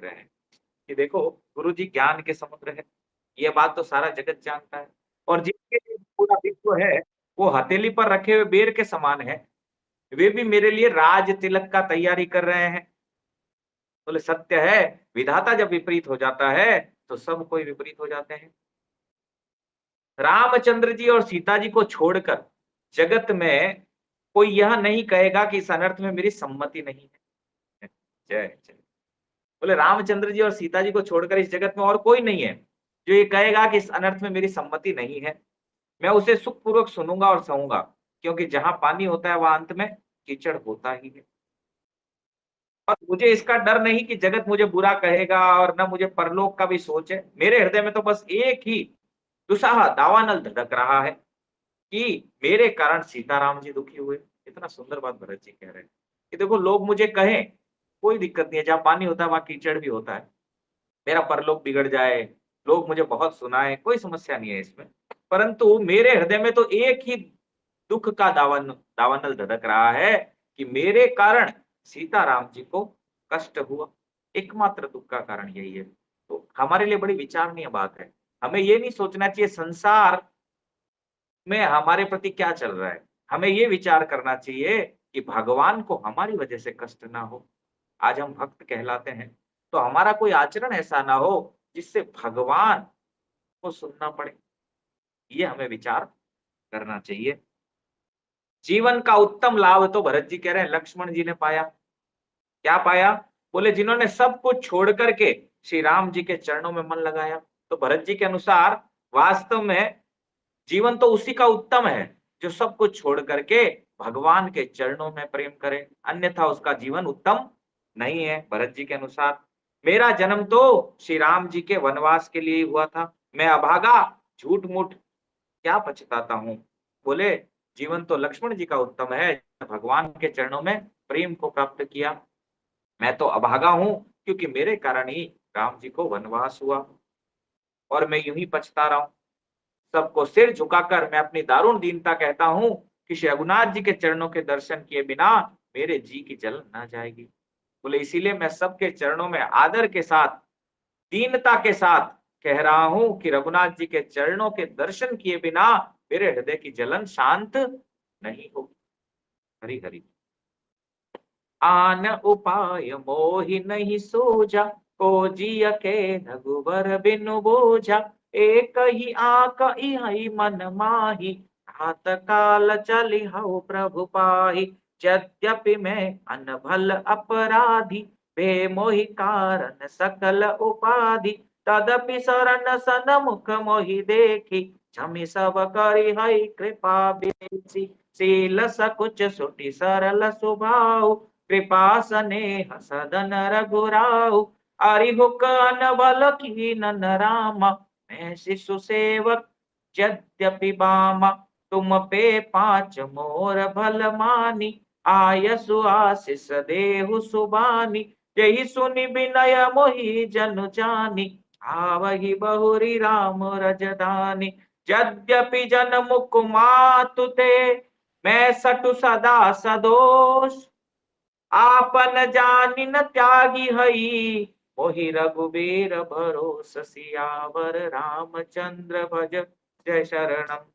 रहे हैं कि देखो गुरु जी ज्ञान के समुद्र है, ये बात तो सारा जगत जानता है। और जिनके लिए पूरा विश्व है, वो हथेली पर रखे हुए बेर के समान है। वे भी मेरे लिए राज तिलक का तैयारी कर रहे हैं। बोले सत्य है, विधाता जब विपरीत हो जाता है तो सब कोई विपरीत हो जाते हैं। रामचंद्र जी और सीता जी को छोड़कर जगत में कोई यह नहीं कहेगा कि इस अनर्थ में मेरी सम्मति नहीं है। जय जय। बोले रामचंद्र जी और सीता जी को छोड़कर इस जगत में और कोई नहीं है जो ये कहेगा कि इस अनर्थ में मेरी सम्मति नहीं है। मैं उसे सुखपूर्वक सुनूंगा और सहूंगा, क्योंकि जहां पानी होता है वहां अंत में कीचड़ होता ही है। और मुझे इसका डर नहीं कि जगत मुझे बुरा कहेगा, और न मुझे परलोक का भी सोच है। मेरे हृदय में तो बस एक ही दुसाहा दावानल धड़क रहा है कि मेरे कारण सीताराम जी दुखी हुए। इतना सुंदर बात भरत जी कह रहे हैं कि देखो लोग मुझे कहें, कोई दिक्कत नहीं है, जहाँ पानी होता है वहां कीचड़ भी होता है। मेरा परलोक बिगड़ जाए, लोग मुझे बहुत सुनाए, कोई समस्या नहीं है इसमें। परंतु मेरे हृदय में तो एक ही दुख का दावानल धड़क रहा है कि मेरे कारण सीताराम जी को कष्ट हुआ। एकमात्र दुख का कारण यही है। तो हमारे लिए बड़ी विचारणीय बात है। हमें ये नहीं सोचना चाहिए संसार में हमारे प्रति क्या चल रहा है। हमें ये विचार करना चाहिए कि भगवान को हमारी वजह से कष्ट ना हो। आज हम भक्त कहलाते हैं, तो हमारा कोई आचरण ऐसा ना हो जिससे भगवान को सुनना पड़े। ये हमें विचार करना चाहिए। जीवन का उत्तम लाभ तो भरत जी कह रहे हैं लक्ष्मण जी ने पाया। क्या पाया? बोले जिन्होंने सब कुछ छोड़ करके श्री राम जी के चरणों में मन लगाया। तो भरत जी के अनुसार वास्तव में जीवन तो उसी का उत्तम है जो सब कुछ छोड़ करके भगवान के चरणों में प्रेम करे, अन्यथा उसका जीवन उत्तम नहीं है। भरत जी के अनुसार मेरा जन्म तो श्री राम जी के वनवास के लिए हुआ था। मैं अभागा झूठ मूठ क्या पछताता हूँ। बोले जीवन तो लक्ष्मण जी का उत्तम है, भगवान के चरणों में प्रेम को प्राप्त किया। मैं तो अभागा हूं क्योंकि मेरे कारण ही राम जी को वनवास हुआ, और मैं यूं ही पछता रहा हूं। सबको सिर झुकाकर मैं अपनी दारुण दीनता कहता हूं कि श्री रघुनाथ जी के चरणों के दर्शन किए बिना मेरे जी की जलन ना जाएगी। बोले इसीलिए मैं सबके चरणों में आदर के साथ, दीनता के साथ कह रहा हूं कि रघुनाथ जी के चरणों के दर्शन किए बिना मेरे हृदय की जलन शांत नहीं होगी। हरि हरि। आन उपाय मोहि नहीं सूझा, को जिय के रघुबर बिनु बोझा। एक ही आक इहै मन माही, रात काल चली हऊ प्रभु पाही। यद्यपि मैं अनभल अपराधी, बे मोहि कारण सकल उपाधि। तदपि शरण सनमुख मोहि देखी, क्षमि सब करि हई कृपा बेसी। शील सकुच सुटि सरल स्वभाव, कृपा स्नेह सदन रघुराऊ। अरिहुक अनबल कीनन राम, मैं शिशु सेवक यद्यपि बामा। तुम पे पांच मोर भल मानी, आयसु आशीष देहु सुबानी। यही सुनि विनय मोहि जनु जानी, आवहि बहुरी राम रजदानी। यद्यपि जन मुख मातु ते, मैं सटु सदा सदोष। आपन जानि न त्यागी हई, मोहि रघुबीर भरोस। सियावर रामचंद्र भज जय शरणम।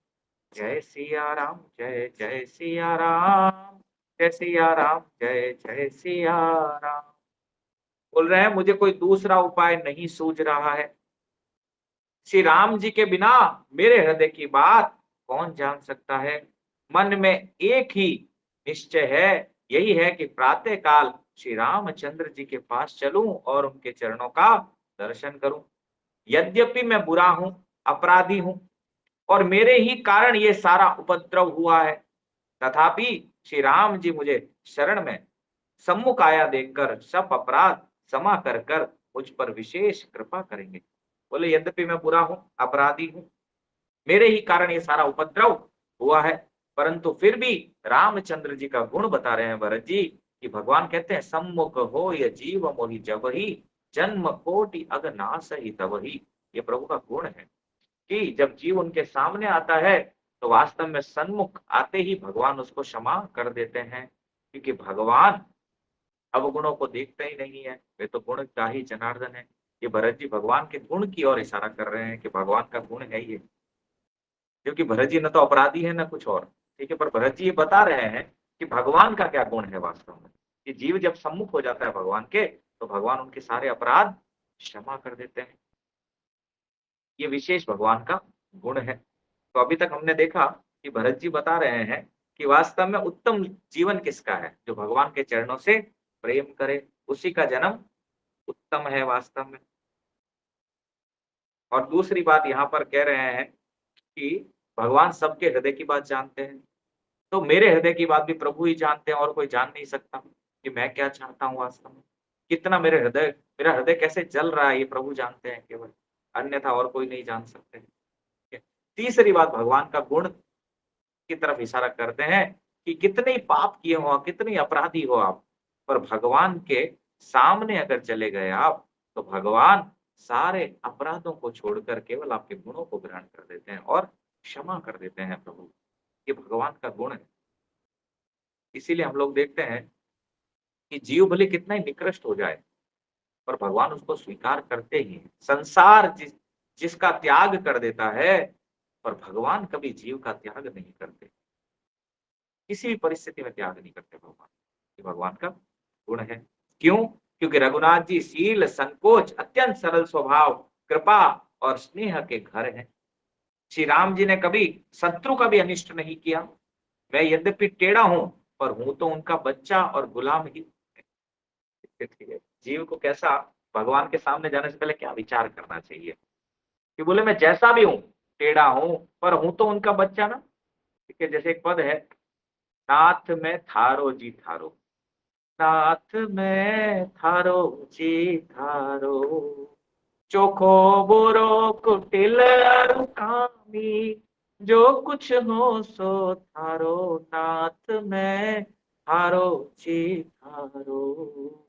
जय सिया राम जय जय सिया राम, जय सिया राम जय जय सिया राम। बोल रहे हैं मुझे कोई दूसरा उपाय नहीं सूझ रहा है। श्री राम जी के बिना मेरे हृदय की बात कौन जान सकता है। मन में एक ही निश्चय है, यही है कि प्रातः काल श्री रामचंद्र जी के पास चलूं और उनके चरणों का दर्शन करूं। यद्यपि मैं बुरा हूं, अपराधी हूं, और मेरे ही कारण ये सारा उपद्रव हुआ है, तथापि श्री राम जी मुझे शरण में सम्मुख आया देखकर सब अपराध क्षमा कर कर मुझ पर विशेष कृपा करेंगे। बोले यद्यपि मैं बुरा हूं, अपराधी हूं, मेरे ही कारण ये सारा उपद्रव हुआ है, परंतु फिर भी रामचंद्र जी का गुण बता रहे हैं भरत जी कि भगवान कहते हैं सम्मुख हो ये जीव मोहि जब ही, जन्म कोटि अगनाश ही तब ही। ये प्रभु का गुण है कि जब जीव उनके सामने आता है तो वास्तव में सन्मुख आते ही भगवान उसको क्षमा कर देते हैं, क्योंकि भगवान अवगुणों को देखते ही नहीं है, वे तो गुण का ही जनार्दन है। ये भरत जी भगवान के गुण की ओर इशारा कर रहे हैं कि भगवान का गुण है ये, क्योंकि भरत जी न तो अपराधी है न कुछ और। ठीक है, पर भरत जी ये बता रहे हैं कि भगवान का क्या गुण है वास्तव में, कि जीव जब सम्मुख हो जाता है भगवान के, तो भगवान उनके सारे अपराध क्षमा कर देते हैं। ये विशेष भगवान का गुण है। तो अभी तक हमने देखा कि भरत जी बता रहे हैं कि वास्तव में उत्तम जीवन किसका है, जो भगवान के चरणों से प्रेम करे, उसी का जन्म उत्तम है वास्तव में। और दूसरी बात यहाँ पर कह रहे हैं कि भगवान सबके हृदय की बात जानते हैं। तो मेरे हृदय की बात भी प्रभु ही जानते हैं और कोई जान नहीं सकता कि मैं क्या चाहता हूँ वास्तव में। कितना मेरा हृदय कैसे जल रहा है, ये प्रभु जानते हैं केवल, अन्यथा और कोई नहीं जान सकते। ठीक है? तीसरी बात भगवान का गुण की तरफ इशारा करते हैं कि कितने ही पाप किए हो, कितने ही अपराधी हो आप, पर भगवान के सामने अगर चले गए आप, तो भगवान सारे अपराधों को छोड़कर केवल आपके गुणों को ग्रहण कर देते हैं और क्षमा कर देते हैं प्रभु। ये भगवान का गुण है। इसीलिए हम लोग देखते हैं कि जीव भले कितना ही निकृष्ट हो जाए, पर भगवान उसको स्वीकार करते ही हैं। संसार जिसका त्याग कर देता है, पर भगवान कभी जीव का त्याग नहीं करते। किसी भी परिस्थिति में त्याग नहीं करते भगवान। ये भगवान का गुण है। क्यों? क्योंकि रघुनाथ जी शील, संकोच, अत्यंत सरल स्वभाव, कृपा और स्नेह के घर हैं। श्री राम जी ने कभी शत्रु का भी अनिष्ट नहीं किया। मैं यद्यपि टेढ़ा हूं, पर हूं तो उनका बच्चा और गुलाम ही। ठीक है, जीव को कैसा भगवान के सामने जाने से पहले क्या विचार करना चाहिए कि बोले मैं जैसा भी हूं, टेढ़ा हूं, पर हूं तो उनका बच्चा ना। ठीक है, जैसे एक पद है, नाथ में थारो जी थारो, नाथ में थारो जी थारो, चोखो बुरो कुटिल अरु कामी, जो कुछ हो सो थारो, नाथ में थारो जी थारो।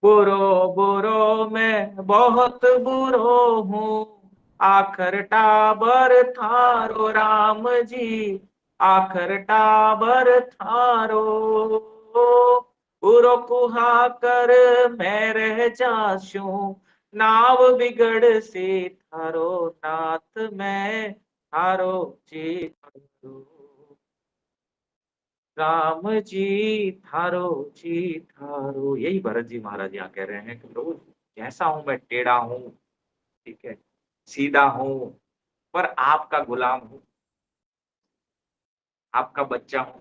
बुरो बुरो मैं बहुत बुरो हूँ, आखर टाबर थारो राम जी, आखर टाबर थारो। बुरो कुहा कर मैं रह जाशूं, नाव बिगड़ से थारो, नाथ मैं थारो जी थारो। राम जी थारो जी थारो। यही भरत जी महाराज यहाँ कह रहे हैं कि प्रभु जैसा हूं, मैं टेढ़ा हूं, ठीक है, सीधा हूं, पर आपका गुलाम हूं, आपका बच्चा हूं।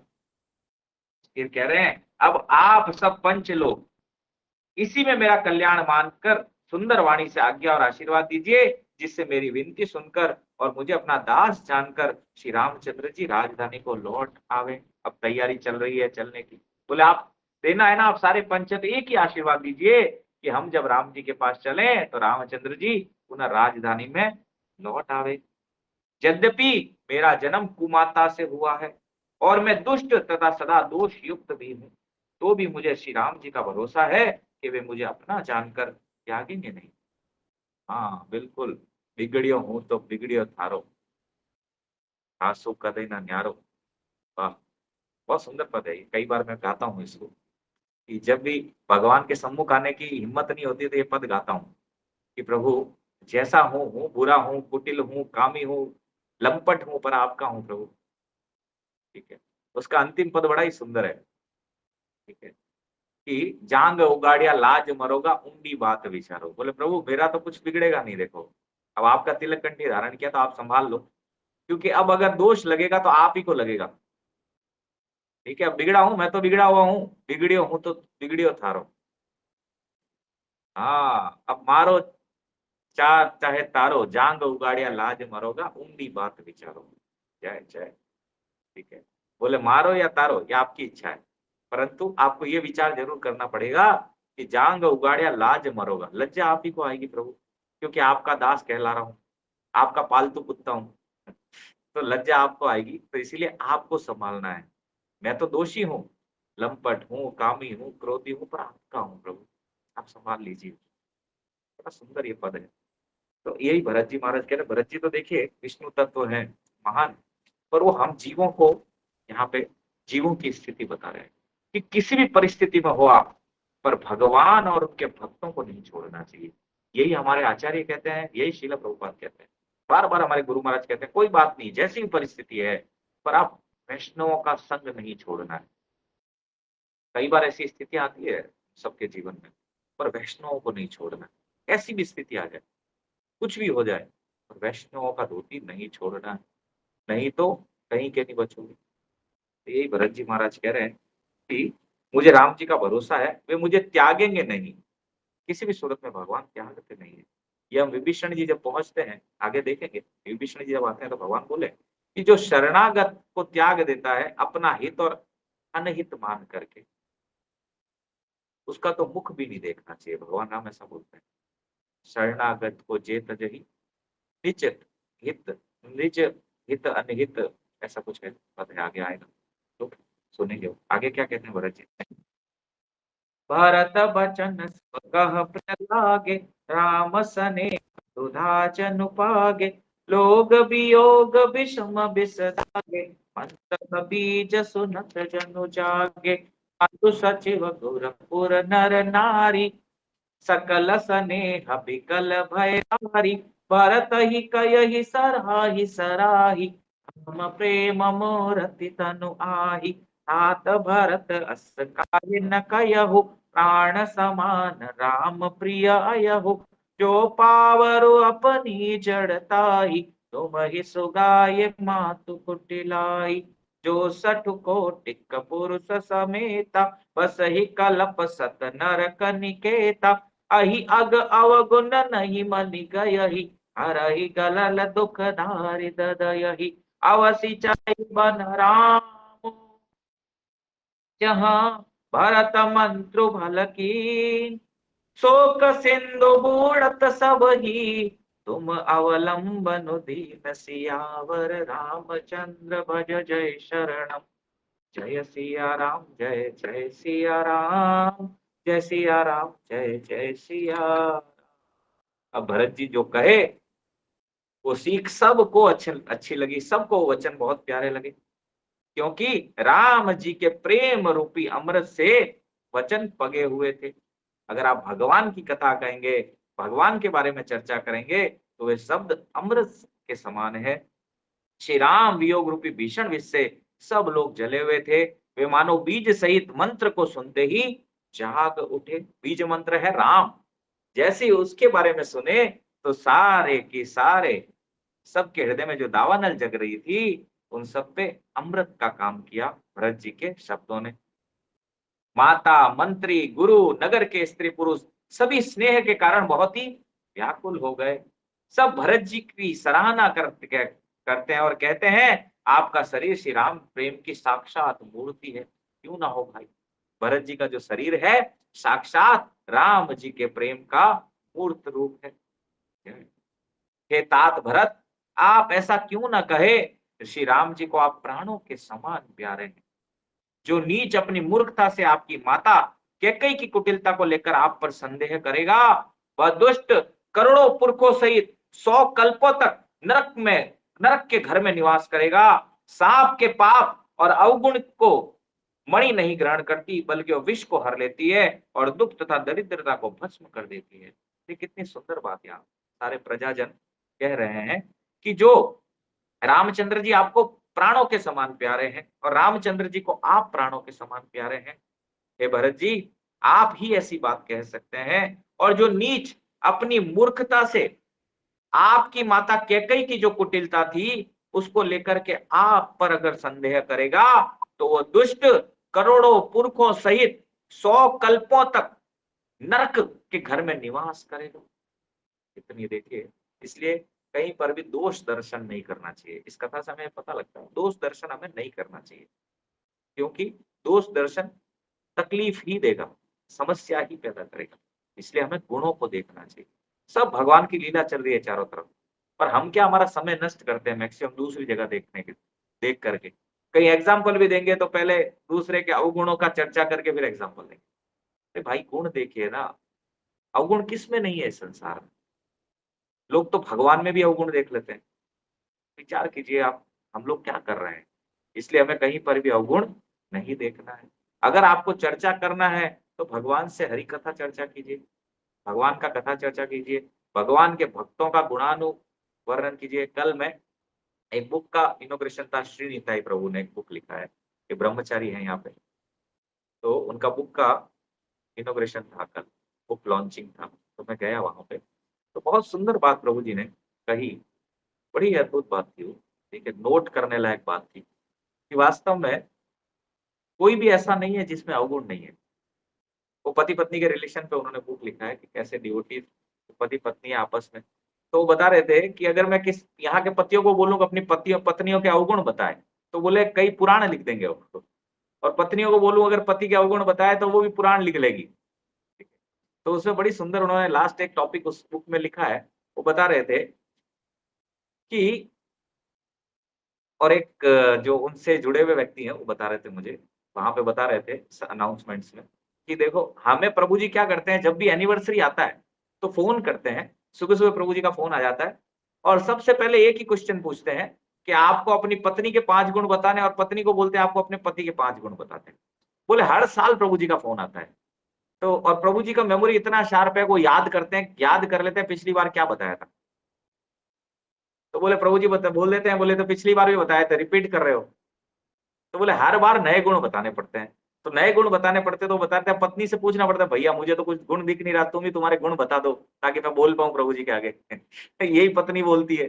फिर कह रहे हैं अब आप सब पंच लो, इसी में मेरा कल्याण मानकर सुंदर वाणी से आज्ञा और आशीर्वाद दीजिए, जिससे मेरी विनती सुनकर और मुझे अपना दास जानकर श्री रामचंद्र जी राजधानी को लौट आवे। अब तैयारी चल रही है चलने की। बोले आप देना है ना, आप सारे पंचत एक ही आशीर्वाद दीजिए कि हम जब राम जी के पास चले तो रामचंद्र जी पुनः राजधानी में लौट आवे। यद्यपि मेरा जन्म कुमाता से हुआ है और मैं दुष्ट तथा सदा दोष युक्त भी हूँ, तो भी मुझे श्री राम जी का भरोसा है कि वे मुझे अपना जानकर त्यागेंगे नहीं। हाँ बिल्कुल, बिगड़ियो हूं तो बिगड़ियो थारो, आंसू कदे ना न्यारो। वाह, बहुत सुंदर पद है ये। कई बार मैं गाता हूँ इसको, कि जब भी भगवान के सम्मुख आने की हिम्मत नहीं होती तो ये पद गाता हूँ कि प्रभु जैसा हूँ बुरा हूँ, कुटिल हूँ, कामी हूँ, लंपट हूँ, पर आपका हूँ प्रभु। ठीक है, उसका अंतिम पद बड़ा ही सुंदर है। ठीक है, कि जांग उगाड़िया लाज मरोगा, ऊंडी बात विचारो। बोले प्रभु मेरा तो कुछ बिगड़ेगा नहीं, देखो अब आपका तिलक कंठी धारण किया तो आप संभाल लो, क्योंकि अब अगर दोष लगेगा तो आप ही को लगेगा। ठीक है, अब बिगड़ा हूं, मैं तो बिगड़ा हुआ हूँ, बिगड़ियो हूं तो बिगड़ियो थारो। हाँ, अब मारो चार चाहे तारो, जांग उगाड़िया लाज मरोगा, ऊंडी बात विचारो। जय जय। ठीक है, बोले मारो या तारो ये आपकी इच्छा है, परंतु आपको ये विचार जरूर करना पड़ेगा कि जांग उगाड़िया लाज मरोगा, लज्जा आप ही को आएगी प्रभु, क्योंकि आपका दास कहला रहा हूँ, आपका पालतू कुत्ता हूँ। तो लज्जा आपको आएगी, तो इसीलिए आपको संभालना है। मैं तो दोषी हूँ, लंपट हूँ, कामी हूँ, क्रोधी हूँ, पर आपका हूँ प्रभु, आप संभाल लीजिए। बड़ा सुंदर ये पद है। तो यही भरत जी महाराज कह रहे। भरत जी तो देखिए विष्णु तत्व है महान, पर वो हम जीवों को यहाँ पे जीवों की स्थिति बता रहे हैं। कि किसी भी परिस्थिति में हो आप, पर भगवान और उनके भक्तों को नहीं छोड़ना चाहिए। यही हमारे आचार्य कहते हैं, यही श्रील प्रभुपाद कहते हैं, बार बार हमारे गुरु महाराज कहते हैं, कोई बात नहीं, जैसी भी परिस्थिति है, पर आप वैष्णवों का संग नहीं छोड़ना है। कई बार ऐसी स्थिति आती है सबके जीवन में, पर वैष्णवों को नहीं छोड़ना। ऐसी भी स्थिति आ जाए, कुछ भी हो जाए, पर वैष्णवों का धोती नहीं छोड़ना है, नहीं तो कहीं के नहीं बचोगे। तो यही भरत जी महाराज कह रहे हैं कि मुझे राम जी का भरोसा है, वे मुझे त्यागेंगे नहीं, किसी भी सूरत में भगवान त्यागते नहीं है। ये हम विभीषण जी जब पहुंचते हैं, आगे देखेंगे, विभीषण जी जब आते हैं तो भगवान बोले कि जो शरणागत को त्याग देता है अपना हित और अनहित मान करके, उसका तो मुख भी नहीं देखना चाहिए। भगवान राम ऐसा बोलते हैं, शरणागत को जे तजहि निज हित, निज हित अनहित, ऐसा कुछ है, पता है आगे आएगा तो सुनेंगे। आगे क्या कहते हैं भरत जी, भरत बचन कह प्रलागे, राम सने सुधा जनु पागे, लोग वियोग विषम बिसरागे, मंत्र बीज सुनत जनु जागे, साधु सचिव गुरपुर नर नारी, सकल स्नेह बिकल भयहारी, भरत ही कयहि सरहाहि सराही, हम प्रेम मोरति तनु आही, तात भरत अस काहि न कयहु, प्राण समान राम प्रिय अयहु, जो पावरु अपनी जड़ताई, तुम ही सुगाये मातु कुटिलाई, जो सठु कोटिक पुरुष समेता, बस ही कलप सत नर कनिकेता, अहि अग अवगुण नहीं मनि गयहि, हरहि गलल दुख धारि ददयहि, अवसि चढ़ि बन राम, जहाँ भरत मंत्रु भल कीन, शोक सिंधु बूढ़त सब ही, तुम अवलंबन दीन सियावर, रामचंद्र भज जय शरणम, जय सिया राम, जय जय सिया राम, जय सिया राम, जय जय सिया। अब भरत जी जो कहे वो सीख सबको अच्छी लगी, सबको वचन बहुत प्यारे लगे, क्योंकि राम जी के प्रेम रूपी अमृत से वचन पगे हुए थे। अगर आप भगवान की कथा कहेंगे, भगवान के बारे में चर्चा करेंगे, तो वे शब्द अमृत के समान है। श्री राम वियोग रूपी भीषण विष से सब लोग जले हुए थे। वे मानो बीज सहित मंत्र को सुनते ही जाग उठे। बीज मंत्र है राम, जैसे ही उसके बारे में सुने तो सारे के सारे, सबके हृदय में जो दावानल जग रही थी, उन सब पे अमृत का काम किया भरत जी के शब्दों ने। माता, मंत्री, गुरु, नगर के स्त्री पुरुष सभी स्नेह के कारण बहुत ही व्याकुल हो गए। सब भरत जी की सराहना करते हैं और कहते हैं, आपका शरीर श्री राम प्रेम की साक्षात मूर्ति है। क्यों ना हो भाई, भरत जी का जो शरीर है साक्षात राम जी के प्रेम का मूर्त रूप है। हे तात भरत, आप ऐसा क्यों ना कहे, श्री राम जी को आप प्राणों के समान प्यारे हैं। जो नीच अपनी मूर्खता से आपकी माता कैकेयी की कुटिलता को लेकर आप पर संदेह करेगा, वह दुष्ट करोड़ों पुरखों सहित 100 कल्पों तक नरक के घर में निवास करेगा। सांप के पाप और अवगुण को मणि नहीं ग्रहण करती, बल्कि वो विष को हर लेती है और दुख तथा दरिद्रता को भस्म कर देती है। ये कितनी सुंदर बात है। सारे प्रजाजन कह रहे हैं कि जो रामचंद्र जी आपको प्राणों के समान प्यारे हैं और रामचंद्र जी को आप प्राणों के समान प्यारे हैं। हे भरत जी, आप ही ऐसी बात कह सकते हैं। और जो नीच अपनी मूर्खता से आपकी माता कैकेयी की जो कुटिलता थी उसको लेकर के आप पर अगर संदेह करेगा, तो वो दुष्ट करोड़ों पुरखों सहित 100 कल्पों तक नरक के घर में निवास करेगा। इतनी देखिए, इसलिए कहीं पर भी दोष दर्शन नहीं करना चाहिए। इस कथा से हमें पता लगता है दोष दर्शन हमें नहीं करना चाहिए, क्योंकि दोष दर्शन तकलीफ ही देगा, समस्या ही पैदा करेगा। इसलिए हमें गुणों को देखना चाहिए। सब भगवान की लीला चल रही है चारों तरफ, पर हम क्या हमारा समय नष्ट करते हैं मैक्सिमम दूसरी जगह देख करके। कहीं एग्जाम्पल भी देंगे तो पहले दूसरे के अवगुणों का चर्चा करके फिर एग्जाम्पल देंगे। अरे भाई, गुण देखिए ना, अवगुण किस में नहीं है इस संसार में। लोग तो भगवान में भी अवगुण देख लेते हैं। विचार कीजिए आप, हम लोग क्या कर रहे हैं। इसलिए हमें कहीं पर भी अवगुण नहीं देखना है। अगर आपको चर्चा करना है तो भगवान से हरि कथा चर्चा कीजिए, भगवान का कथा चर्चा कीजिए, भगवान के भक्तों का गुणानुवर्णन कीजिए। कल मैं एक बुक का इनॉग्रेशन था, श्रीनिताई प्रभु ने एक बुक लिखा है, ये ब्रह्मचारी है यहाँ पे, तो उनका बुक का इनॉग्रेशन था कल, बुक लॉन्चिंग था, तो मैं गया वहां पे। तो बहुत सुंदर बात प्रभु जी ने कही, बड़ी अद्भुत बात थी वो, ठीक है, नोट करने लायक बात थी कि वास्तव में कोई भी ऐसा नहीं है जिसमें अवगुण नहीं है। वो पति पत्नी के रिलेशन पे उन्होंने बुक लिखा है कि कैसे डिवोटी पति पत्नी आपस में। तो वो बता रहे थे कि अगर मैं किस यहाँ के पतियों को बोलूँ अपनी पतियों पत्नियों के अवगुण बताए, तो बोले कई पुराण लिख देंगे वो, और पत्नियों को बोलूं अगर पति के अवगुण बताए तो वो भी पुराण लिख लेगी। तो उसमें बड़ी सुंदर उन्होंने लास्ट एक टॉपिक उस बुक में लिखा है, वो बता रहे थे कि, और एक जो उनसे जुड़े हुए व्यक्ति हैं वो बता रहे थे मुझे, वहां पे बता रहे थे अनाउंसमेंट्स में कि देखो हमें प्रभु जी क्या करते हैं, जब भी एनिवर्सरी आता है तो फोन करते हैं, सुबह सुबह प्रभु जी का फोन आ जाता है और सबसे पहले एक ही क्वेश्चन पूछते हैं कि आपको अपनी पत्नी के 5 गुण बताने, और पत्नी को बोलते हैं आपको अपने पति के 5 गुण बताते हैं। बोले हर साल प्रभु जी का फोन आता है। तो और प्रभु जी का मेमोरी इतना शार्प है, वो याद करते हैं, याद कर लेते हैं पिछली बार क्या बताया था। तो बोले प्रभु जी बोल देते हैं, बोले तो पिछली बार भी बताया था, रिपीट कर रहे हो। तो बोले हर बार नए गुण बताने पड़ते हैं। तो नए गुण बताने पड़ते तो बताते हैं, पत्नी से पूछना पड़ता है भैया मुझे तो कुछ गुण दिख नहीं रहा, तुम ही तुम्हारे गुण बता दो ताकि मैं बोल पाऊं प्रभु जी के आगे। यही पत्नी बोलती है।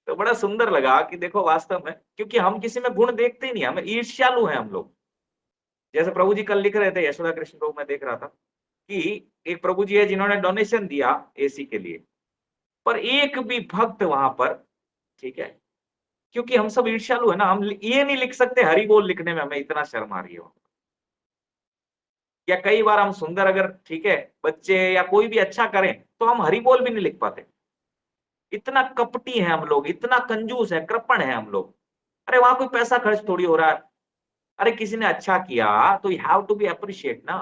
तो बड़ा सुंदर लगा कि देखो वास्तव में, क्योंकि हम किसी में गुण देखते ही नहीं, हमें ईर्ष्यालु हैं हम लोग। जैसे प्रभु जी कल लिख रहे थे, यशोदा कृष्ण प्रभु, मैं देख रहा था कि एक प्रभु जी है जिन्होंने डोनेशन दिया एसी के लिए, पर एक भी भक्त वहां पर, ठीक है, क्योंकि हम सब ईर्ष्यालु है ना, हम ये नहीं लिख सकते हरि बोल लिखने में हमें इतना शर्म आ रही है। या कई बार हम सुंदर अगर, ठीक है, बच्चे या कोई भी अच्छा करें तो हम हरि बोल भी नहीं लिख पाते। इतना कपटी है हम लोग, इतना कंजूस है, कृपण है हम लोग। अरे वहां कोई पैसा खर्च थोड़ी हो रहा है। अरे किसी ने अच्छा किया तो you have to be appreciate ना।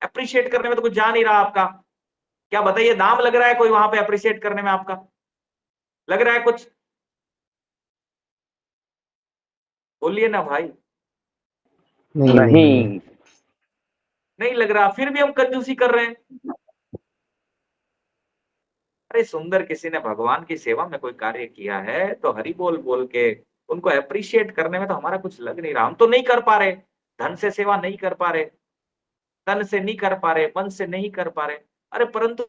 अप्रिशिएट करने में तो कुछ जा नहीं रहा आपका। क्या बताइए, दाम लग रहा है कोई वहां पे अप्रिशिएट करने में आपका? लग रहा है कुछ? बोलिए ना भाई। नहीं नहीं लग रहा, फिर भी हम कंजूसी कर रहे हैं। अरे सुंदर किसी ने भगवान की सेवा में कोई कार्य किया है तो हरि बोल बोल के उनको अप्रिशिएट करने में तो हमारा कुछ लग नहीं रहा। हम तो नहीं कर पा रहे, धन से सेवा नहीं कर पा रहे, तन से नहीं कर पा रहे, मन से नहीं कर पा रहे। अरे परंतु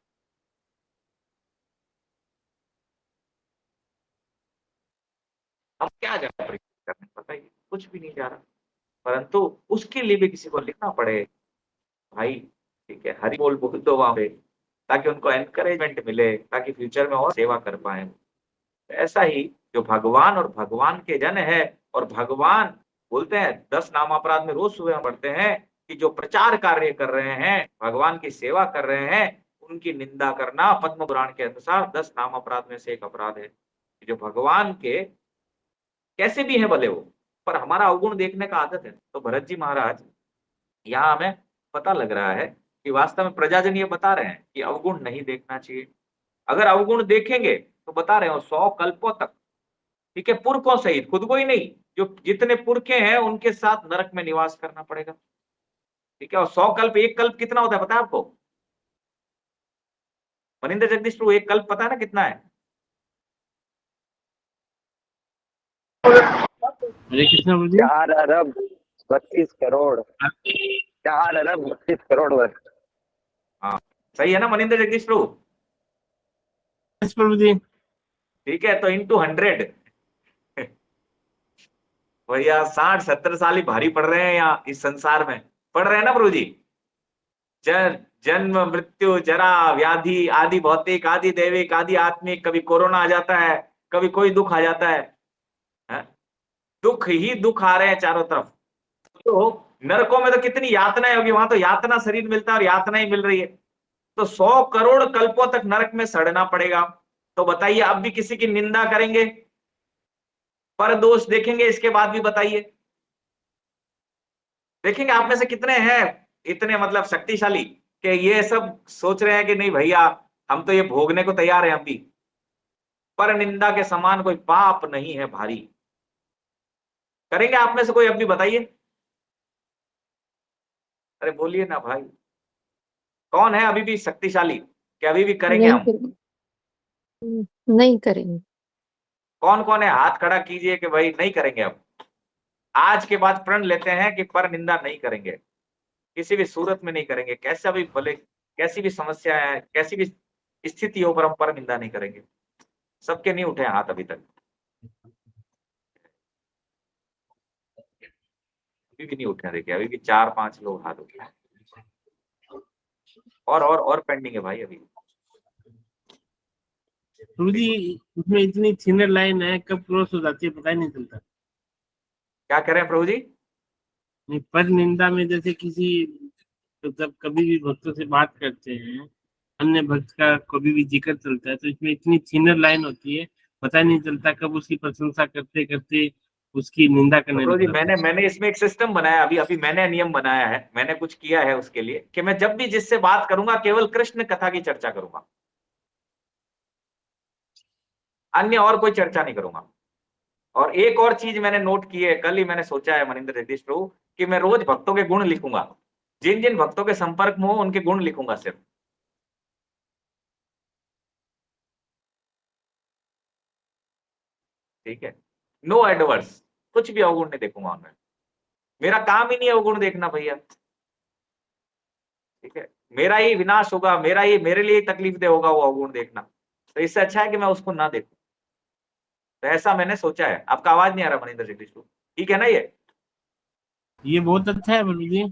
हम क्या जा रहे हैं करने, बताइए, कुछ भी नहीं जा रहा। परंतु उसके लिए भी किसी को लिखना पड़े भाई, ठीक है, हरि बोल बोल दो वहां पे, ताकि उनको एनकरेजमेंट मिले, ताकि फ्यूचर में और सेवा कर पाए। ऐसा ही जो भगवान और भगवान के जन है, और भगवान बोलते हैं 10 नाम अपराध में रोज सुबह हम पढ़ते हैं कि जो प्रचार कार्य कर रहे हैं, भगवान की सेवा कर रहे हैं, उनकी निंदा करना पद्म पुराण के अनुसार 10 नाम अपराध में से एक अपराध है। जो भगवान के कैसे भी हैं भले वो, पर हमारा अवगुण देखने का आदत है। तो भरत जी महाराज, यहाँ हमें पता लग रहा है कि वास्तव में प्रजाजन ये बता रहे हैं कि अवगुण नहीं देखना चाहिए। अगर अवगुण देखेंगे तो बता रहे हो 100 कल्पों तक, ठीक है, पुरखों सहित, खुद को ही नहीं, जो जितने पुरखे हैं उनके साथ नरक में निवास करना पड़ेगा। ठीक है, और 100 कल्प, एक कल्प कितना होता है पता है आपको? मनिंदर जगदीश प्रभु, एक कल्प पता है ना कितना है? हरे कृष्णा प्रभु जी। 4 अरब 32 करोड़ 4 अरब 32 करोड़ वर्ष। हाँ सही है ना मनिंदर जगदीश प्रभु? यस प्रभु जी। ठीक है, तो इंटू 100 भैया 60-70 साल ही भारी पड़ रहे हैं यहाँ इस संसार में, पड़ रहे हैं ना प्रभु जी? जन्म मृत्यु जरा व्याधि आदि भौतिक आदि दैविक आदि आत्मिक, कभी कोरोना आ जाता है, कभी कोई दुख आ जाता है, है? दुख ही दुख आ रहे हैं चारों तरफ। तो नरकों में तो कितनी यातनाएं होगी, वहां तो यातना शरीर मिलता है और यातना ही मिल रही है। तो 100 करोड़ कल्पों तक नरक में सड़ना पड़ेगा। तो बताइए, अब भी किसी की निंदा करेंगे, पर दोष देखेंगे, इसके बाद भी बताइए, देखेंगे आप में से कितने हैं इतने मतलब शक्तिशाली कि ये सब सोच रहे हैं कि नहीं भैया हम तो ये भोगने को तैयार हैं हम भी। पर निंदा के समान कोई पाप नहीं है भारी। करेंगे आप में से कोई, अब भी बताइए। अरे बोलिए ना भाई, कौन है अभी भी शक्तिशाली कि अभी भी करेंगे नहीं हम? करेंगे, नहीं करेंगे। कौन कौन है, हाथ खड़ा कीजिए कि भाई नहीं करेंगे अब। आज के बाद प्रण लेते हैं कि पर निंदा नहीं करेंगे, किसी भी सूरत में नहीं करेंगे, कैसा भी भले कैसी भी समस्या है, कैसी भी स्थिति हो, पर हम पर निंदा नहीं करेंगे। सबके नहीं उठे हाथ अभी तक, अभी भी नहीं उठे। देखिए अभी भी 4-5 लोग हाथ उठे हैं। और पेंडिंग है भाई अभी। प्रभु जी उसमें इतनी थिनर लाइन है, कब क्रॉस हो जाती है पता ही नहीं चलता। क्या करें प्रभु जी? नहीं, पर निंदा में जैसे किसी मतलब कभी भी भक्तों से बात करते हैं, अन्य भक्त का कभी भी जिक्र चलता है, तो इसमें इतनी थिनर लाइन होती है, पता नहीं चलता कब उसकी प्रशंसा करते करते उसकी निंदा तो करने प्रभु लग जी जाते हैं। मैंने इसमें एक सिस्टम बनाया, अभी अभी मैंने नियम बनाया है, मैंने कुछ किया है उसके लिए कि मैं जब भी जिससे बात करूंगा केवल कृष्ण कथा की चर्चा करूंगा, अन्य और कोई चर्चा नहीं करूंगा। और एक और चीज मैंने नोट की है, कल ही मैंने सोचा है मनिंदर जगदीश प्रभु, कि मैं रोज भक्तों के गुण लिखूंगा, जिन जिन भक्तों के संपर्क में हो उनके गुण लिखूंगा सिर्फ। ठीक है, नो एडवर्स, कुछ भी अवगुण नहीं देखूंगा उनमें, मेरा काम ही नहीं है अवगुण देखना भैया। ठीक है, मेरा ही विनाश होगा, मेरा ही मेरे लिए तकलीफ दे होगा वो अवगुण देखना, तो इससे अच्छा है कि मैं उसको ना देखूं। तो ऐसा मैंने सोचा है। आपका आवाज नहीं आ रहा मनिंदर जगदीश प्रभु, ठीक है ना ये बहुत अच्छा है प्रभु जी।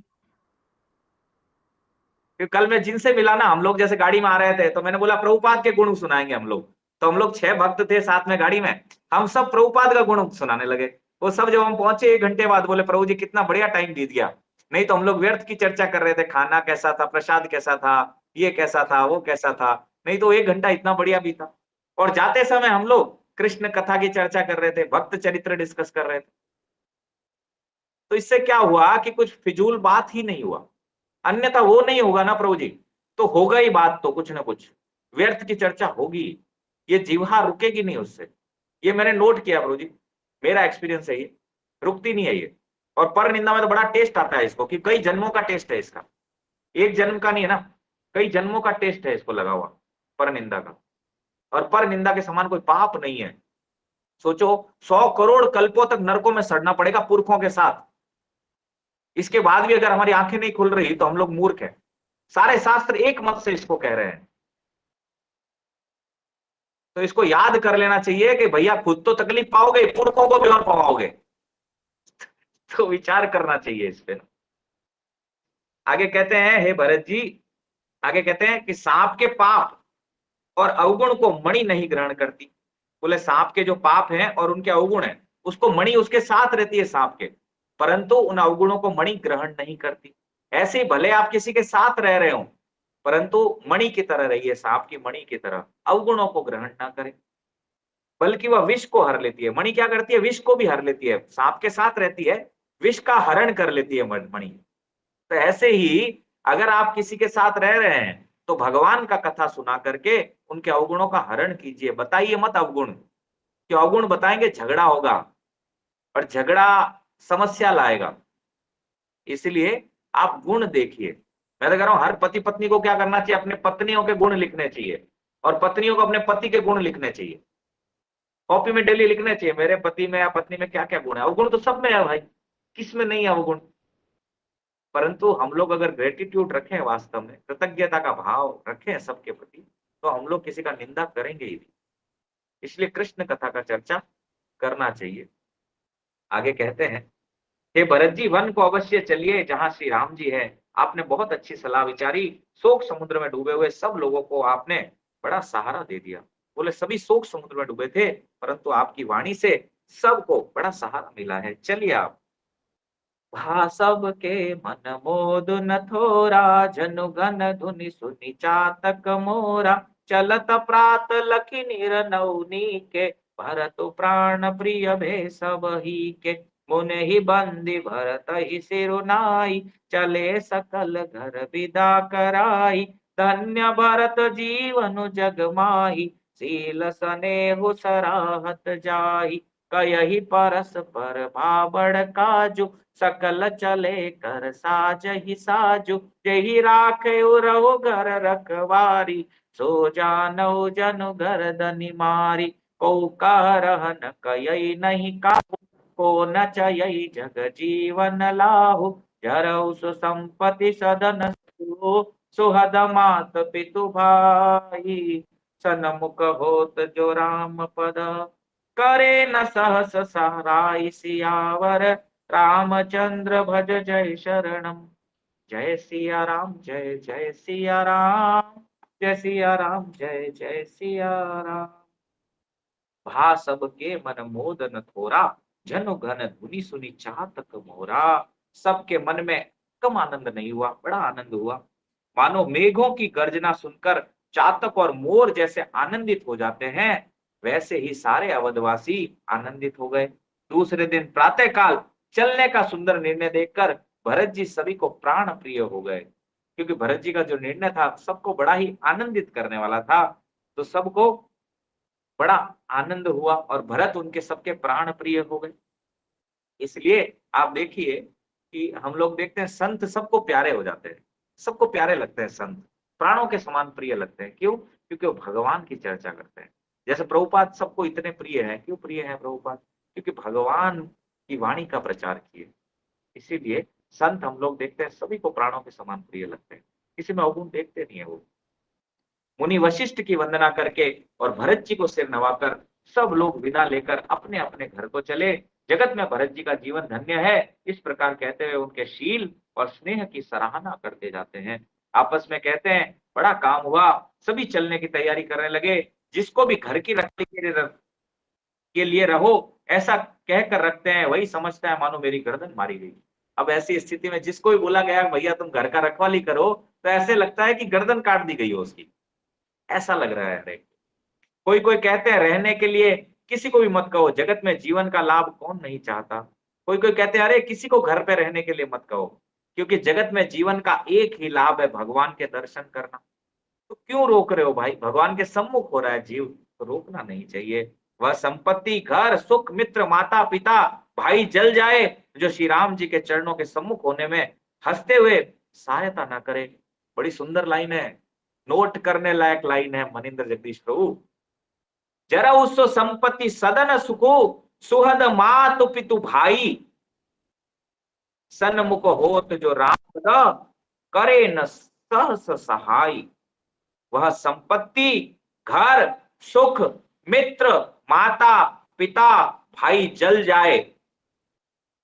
कि कल मैं जिनसे मिला ना, हम लोग जैसे गाड़ी में आ रहे थे तो मैंने बोला प्रभुपाद के गुण सुनाएंगे हम लोग। तो हम लोग 6 भक्त थे साथ में गाड़ी में, हम सब प्रभुपाद का गुण सुनाने लगे। वो सब जब हम पहुंचे 1 घंटे बाद बोले प्रभु जी कितना बढ़िया टाइम बीत गया, नहीं तो हम लोग व्यर्थ की चर्चा कर रहे थे, खाना कैसा था, प्रसाद कैसा था, ये कैसा था, वो कैसा था, नहीं तो 1 घंटा इतना बढ़िया बीता। और जाते समय हम लोग कृष्ण कथा की चर्चा कर रहे थे, भक्त चरित्र डिस्कस कर रहे थे। तो इससे क्या हुआ कि कुछ फिजूल बात ही नहीं हुआ, अन्यथा वो नहीं होगा ना प्रभु जी, तो होगा ही बात, तो कुछ ना कुछ व्यर्थ की चर्चा होगी, ये जीवहा रुकेगी नहीं उससे। ये मैंने नोट किया प्रभु जी, मेरा एक्सपीरियंस है ये, रुकती नहीं है ये। और पर निंदा में तो बड़ा टेस्ट आता है इसको, कि कई जन्मों का टेस्ट है इसका, एक जन्म का नहीं है ना, कई जन्मों का टेस्ट है इसको लगा हुआ पर निंदा का। और पर निंदा के समान कोई पाप नहीं है। सोचो 100 करोड़ कल्पों तक नरकों में सड़ना पड़ेगा पुरखों के साथ, इसके बाद भी अगर हमारी आंखें नहीं खुल रही तो हम लोग मूर्ख हैं। सारे शास्त्र एक मत से इसको कह रहे हैं। तो इसको याद कर लेना चाहिए कि भैया खुद तो तकलीफ पाओगे, पुरखों को भी और पाओगे। तो विचार करना चाहिए इस पे। आगे कहते हैं, हे भरत जी, आगे कहते हैं कि सांप के पाप और अवगुण को मणि नहीं ग्रहण करती। बोले सांप के जो पाप हैं और उनके अवगुण हैं, उसको मणि उसके साथ रहती है सांप के, परंतु उन अवगुणों को मणि ग्रहण नहीं करती। ऐसे भले आप किसी के साथ रह रहे हो, परंतु मणि की तरह रहिए, सांप की मणि की तरह, अवगुणों को ग्रहण ना करें। बल्कि वह विष को हर लेती है। मणि क्या करती है? विष को भी हर लेती है। सांप के साथ रहती है, विष का हरण कर लेती है मणि। तो ऐसे ही अगर आप किसी के साथ रह रहे हैं तो भगवान का कथा सुना करके उनके अवगुणों का हरण कीजिए। बताइए मत अवगुण, कि अवगुण बताएंगे झगड़ा होगा, और झगड़ा समस्या लाएगा। इसलिए आप गुण देखिए। मैं तो कह रहा हूं हर पति पत्नी को क्या करना चाहिए, अपने पत्नियों के गुण लिखने चाहिए, और पत्नियों को अपने पति के गुण लिखने चाहिए। कॉपी में डेली लिखने चाहिए, मेरे पति में या पत्नी में क्या क्या गुण है। अवगुण तो सब में है भाई, किस में नहीं है अवगुण। परंतु हम लोग अगर ग्रेटिट्यूड रखें, वास्तव में कृतज्ञता का भाव रखें सबके प्रति, तो हम लोग किसी का निंदा करेंगे ही नहीं। इसलिए कृष्ण कथा का चर्चा करना चाहिए। आगे कहते हैं, हे भरत जी, वन को अवश्य चलिए जहां श्री राम जी है। आपने बहुत अच्छी सलाह विचारी। शोक समुद्र में डूबे हुए सब लोगों को आपने बड़ा सहारा दे दिया। बोले सभी शोक समुद्र में डूबे थे, परंतु आपकी वाणी से सबको बड़ा सहारा मिला है। चलिए आप। भा सबके मन मोद न थोरा, जनु गन धुनि सुनि चातक मोरा। चलत प्रात लखी निरनौनी के, भरत प्राण प्रिय भे सब ही के। मुने ही बंदी भरत ही सिरुनाई, चले सकल घर विदा कराई। धन्य भरत जीवन जग माही, शील सनेहु सराहत जाही। कयहि परस्पर भावड़ काजू, सकल चले कर साजहि साजू। जेहि राखे रहो घर रखवारी, सो जानौ जनु गर्दनि मारी। को कह रहन कयहि नहीं काहू, को नचयहि जग जीवन लाहू। जरऊ सुसंपत्ति सदन सुहद मात पितु भाई, सनमुख होत जो राम पद, करे न सहस सहाराई सियावर। रामचंद्र भज जय शरणम। जय सिया राम, जय जय सिया राम, जय सिया राम, जय जय सिया राम। भा सबके मन मोदन थोरा, जनु घन धुनि सुनि चातक मोरा। सबके मन में कम आनंद नहीं हुआ, बड़ा आनंद हुआ। मानो मेघों की गर्जना सुनकर चातक और मोर जैसे आनंदित हो जाते हैं, वैसे ही सारे अवधवासी आनंदित हो गए। दूसरे दिन प्रातः काल चलने का सुंदर निर्णय देखकर भरत जी सभी को प्राण प्रिय हो गए, क्योंकि भरत जी का जो निर्णय था सबको बड़ा ही आनंदित करने वाला था। तो सबको बड़ा आनंद हुआ और भरत उनके सबके प्राण प्रिय हो गए। इसलिए आप देखिए कि हम लोग देखते हैं संत सबको प्यारे हो जाते हैं, सबको प्यारे लगते हैं संत, प्राणों के समान प्रिय लगते हैं। क्यों? क्योंकि वो भगवान की चर्चा करते हैं। जैसे प्रभुपाद सबको इतने प्रिय हैं, क्यों प्रिय हैं प्रभुपाद? क्योंकि भगवान की वाणी का प्रचार किए। इसीलिए संत हम लोग देखते हैं सभी को प्राणों के समान प्रिय लगते हैं, किसी में अवगुण देखते नहीं है वो। मुनि वशिष्ठ की वंदना करके और भरत जी को सिर नवाकर सब लोग विदा लेकर अपने अपने घर को चले। जगत में भरत जी का जीवन धन्य है, इस प्रकार कहते हुए उनके शील और स्नेह की सराहना करते जाते हैं। आपस में कहते हैं बड़ा काम हुआ, सभी चलने की तैयारी करने लगे। जिसको भी घर की रखने के लिए रहो ऐसा कहकर रखते हैं, वही समझता है मानो मेरी गर्दन मारी गई। अब ऐसी स्थिति में जिसको भी बोला गया भैया तुम घर का रखवाली करो, तो ऐसे लगता है कि गर्दन काट दी गई हो उसकी, ऐसा लग रहा है। अरे कोई कोई कहते हैं रहने के लिए किसी को भी मत कहो, जगत में जीवन का लाभ कौन नहीं चाहता। कोई कोई कहते हैं अरे किसी को घर पे रहने के लिए मत कहो, क्योंकि जगत में जीवन का एक ही लाभ है, भगवान के दर्शन करना। तो क्यों रोक रहे हो भाई? भगवान के सम्मुख हो रहा है जीव, तो रोकना नहीं चाहिए। वह संपत्ति घर सुख मित्र माता पिता भाई जल जाए, जो श्री राम जी के चरणों के सम्मुख होने में हंसते हुए सहायता ना करे। बड़ी सुंदर लाइन है, नोट करने लायक लाइन है मनिंद्र जगदीश प्रभु। जरा उसो संपत्ति सदन सुखो, सुहद मातु पितु भाई, सन्मुख होत जो राम पद, करे न सहस सहाय। वह संपत्ति घर सुख मित्र माता पिता भाई जल जाए,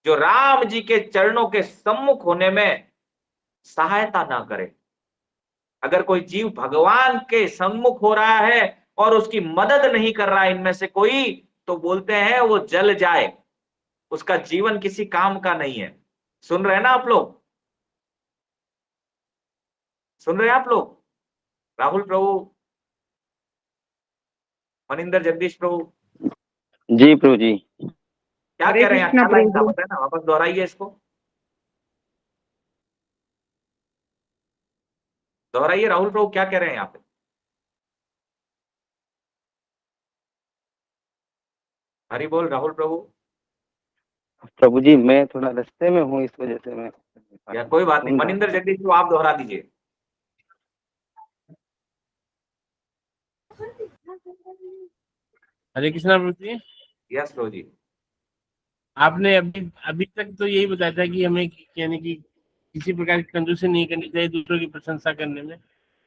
जो राम जी के चरणों के सम्मुख होने में सहायता ना करे। अगर कोई जीव भगवान के सम्मुख हो रहा है और उसकी मदद नहीं कर रहा है इनमें से कोई, तो बोलते हैं वो जल जाए, उसका जीवन किसी काम का नहीं है। सुन रहे हैं ना आप लोग? सुन रहे हैं आप लोग? राहुल प्रभु, मनिंदर जगदीश प्रभु, जी प्रभु जी। क्या हरे कह रहे हैं? कृष्णा क्या लाइन था प्रभु। बताए ना, वापस दोहराइए इसको, दोहराइए। राहुल प्रभु क्या कह रहे हैं यहाँ पे? हरि बोल राहुल प्रभु। प्रभु जी मैं थोड़ा रास्ते में हूँ, इस वजह से मैं या कोई बात नहीं, मनिंदर जगदीश प्रभु आप दोहरा दीजिए। हरे कृष्णा प्रभु जी। यस प्रभु जी। आपने अभी अभी तक तो यही बताया था कि हमें यानी कि किसी प्रकार की कंजूसी नहीं करनी चाहिए दूसरों की प्रशंसा करने में,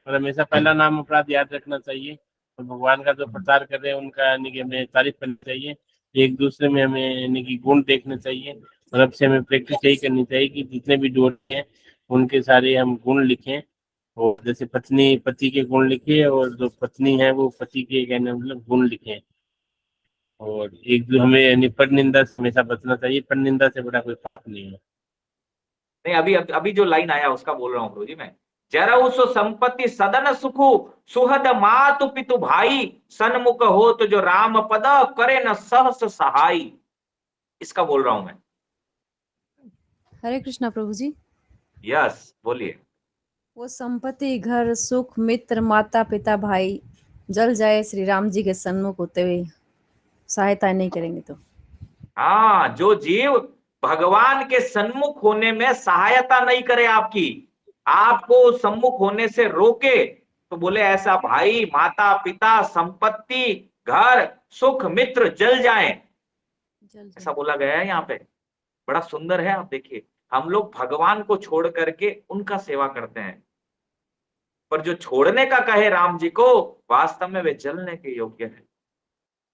और हमेशा पहला नाम अपराध याद रखना चाहिए, और भगवान का जो प्रचार कर रहे हैं उनका यानी कि हमें तारीफ करनी चाहिए। एक दूसरे में हमें यानी कि गुण देखने चाहिए, और अब से हमें प्रैक्टिस यही करनी चाहिए कि जितने भी जोड़े हैं उनके सारे हम गुण लिखें, और जैसे पत्नी पति के गुण लिखे और जो पत्नी है वो पति के कहने मतलब गुण लिखें। और एक जो हमें यानी पर निंदा से हमेशा बचना चाहिए, पर निंदा से बड़ा कोई पाप नहीं है। नहीं अभी जो लाइन आया उसका बोल रहा हूँ प्रभु जी मैं। जरा उस संपत्ति सदन सुखु, सुहद मातु पितु भाई, सन्मुख हो तो जो राम पद, करे न सहस सहाय। इसका बोल रहा हूं मैं। हरे कृष्णा प्रभु जी। यस बोलिए। वो संपत्ति घर सुख मित्र माता पिता भाई जल जाए, श्री राम जी के सन्मुख होते हुए सहायता नहीं करेंगे तो। हाँ, जो जीव भगवान के सन्मुख होने में सहायता नहीं करे आपकी, आपको सम्मुख होने से रोके, तो बोले ऐसा भाई, माता पिता, संपत्ति, घर, सुख, मित्र जल जाए, जल ऐसा जाए। बोला गया है यहाँ पे। बड़ा सुंदर है। आप देखिए, हम लोग भगवान को छोड़ करके उनका सेवा करते हैं, पर जो छोड़ने का कहे राम जी को, वास्तव में वे जलने के योग्य है।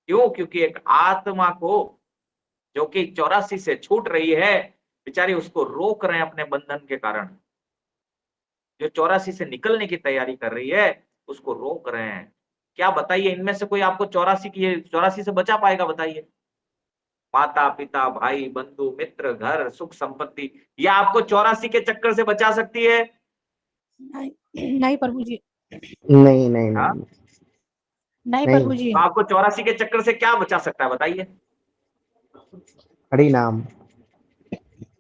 क्यों? क्योंकि एक आत्मा को जो कि 84 से छूट रही है, बेचारी उसको रोक रहे हैं अपने बंधन के कारण। जो 84 से निकलने की तैयारी कर रही है, उसको रोक रहे हैं। क्या बताइए, इनमें से कोई आपको 84 से बचा पाएगा? बताइए। माता पिता, भाई बंधु मित्र, घर सुख संपत्ति, या आपको 84 के चक्कर से बचा सकती है? नहीं नहीं प्रभु जी, नहीं नहीं हाँ, नहीं नहीं नहीं। प्रभु जी। तो आपको 84 के चक्कर से क्या बचा सकता है? बताइए। हरि नाम।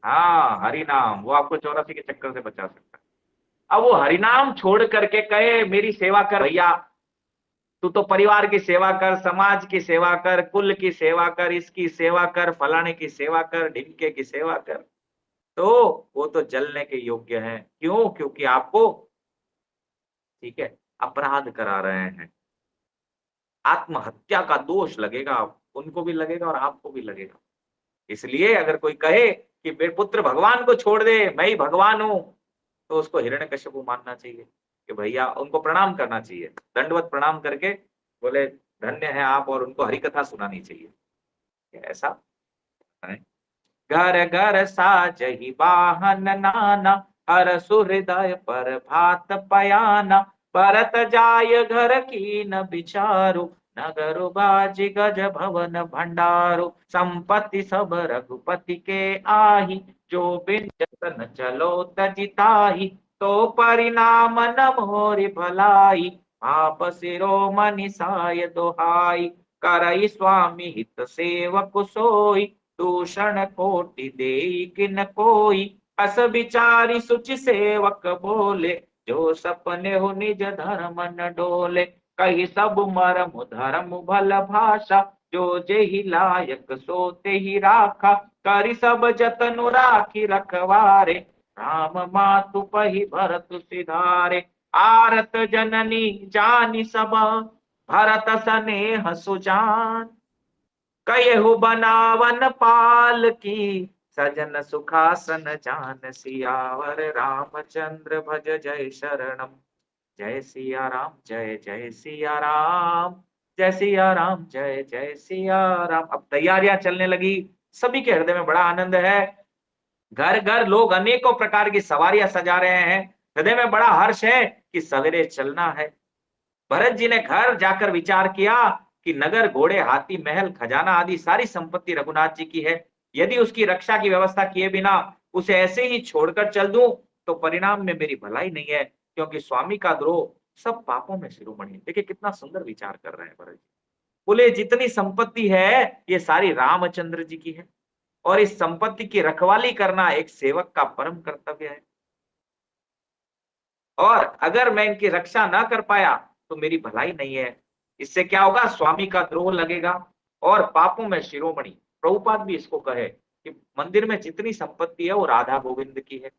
हाँ, हरि नाम, वो आपको 84 के चक्कर से बचा सकता है। अब वो हरिनाम छोड़ करके कहे मेरी सेवा कर भैया, तू तो परिवार की सेवा कर, समाज की सेवा कर, कुल की सेवा कर, इसकी सेवा कर, फलाने की सेवा कर, ढिमके की सेवा कर, तो वो तो जलने के योग्य है। क्यों? क्योंकि आपको, ठीक है, अपराध करा रहे हैं। आत्महत्या का दोष लगेगा, उनको भी लगेगा और आपको भी लगेगा। इसलिए अगर कोई कहे कि मेरे पुत्र भगवान को छोड़ दे, मैं ही भगवान हूं, तो उसको हिरण्यकश्यप मानना चाहिए कि भैया, उनको प्रणाम करना चाहिए, दंडवत प्रणाम करके बोले धन्य है आप, और उनको हरि कथा सुनानी चाहिए। ऐसा है। घर घर साजहि वाहन नाना, हर सुहृदय पर भात पयाना, परत जाय घर की न विचारो, नगर बाजी गज भवन भंडारो, संपत्ति सब रघुपति के आही, जो बिन जतन चलो तजिताही, तो परिणाम न मोरि भलाई, आप शिरोमणि साय दोहाई, करई स्वामी हित सेवक सोई, दूषण कोटि देई किन कोई, अस विचारी सुचि सेवक बोले, जो सपने हो निज धर्म न डोले, कही सब मरम धर्म भल भाषा, जो जेहि लायक सो तेहि राखा, करि सब जतनु राखी रखवारे, राम मातु पहि भरत सिधारे, आरत जननी जानि सब, भरत सनेह सुजान, कयहु बनावन पाल की, सजन सुखासन जान सियावर, रामचंद्र भज जय शरणम। जय सिया राम, जय जय सिया राम, जय सिया राम, जय जय सिया राम। अब तैयारियां चलने लगी, सभी के हृदय में बड़ा आनंद है। घर घर लोग अनेकों प्रकार की सवारियां सजा रहे हैं, हृदय में बड़ा हर्ष है कि सवेरे चलना है। भरत जी ने घर जाकर विचार किया कि नगर, घोड़े, हाथी, महल, खजाना आदि सारी संपत्ति रघुनाथ जी की है। यदि उसकी रक्षा की व्यवस्था किए बिना उसे ऐसे ही छोड़कर चल दूं, तो परिणाम में मेरी भलाई नहीं है, क्योंकि स्वामी का द्रोह सब पापों में शिरोमणि। देखिए कितना सुंदर विचार कर रहे हैं भरत जी। बोले जितनी संपत्ति है ये सारी रामचंद्र जी की है, और इस संपत्ति की रखवाली करना एक सेवक का परम कर्तव्य है, और अगर मैं इनकी रक्षा ना कर पाया तो मेरी भलाई नहीं है। इससे क्या होगा? स्वामी का द्रोह लगेगा और पापों में शिरोमणि। प्रभुपाद भी इसको कहे कि मंदिर में जितनी संपत्ति है वो राधा गोविंद की है,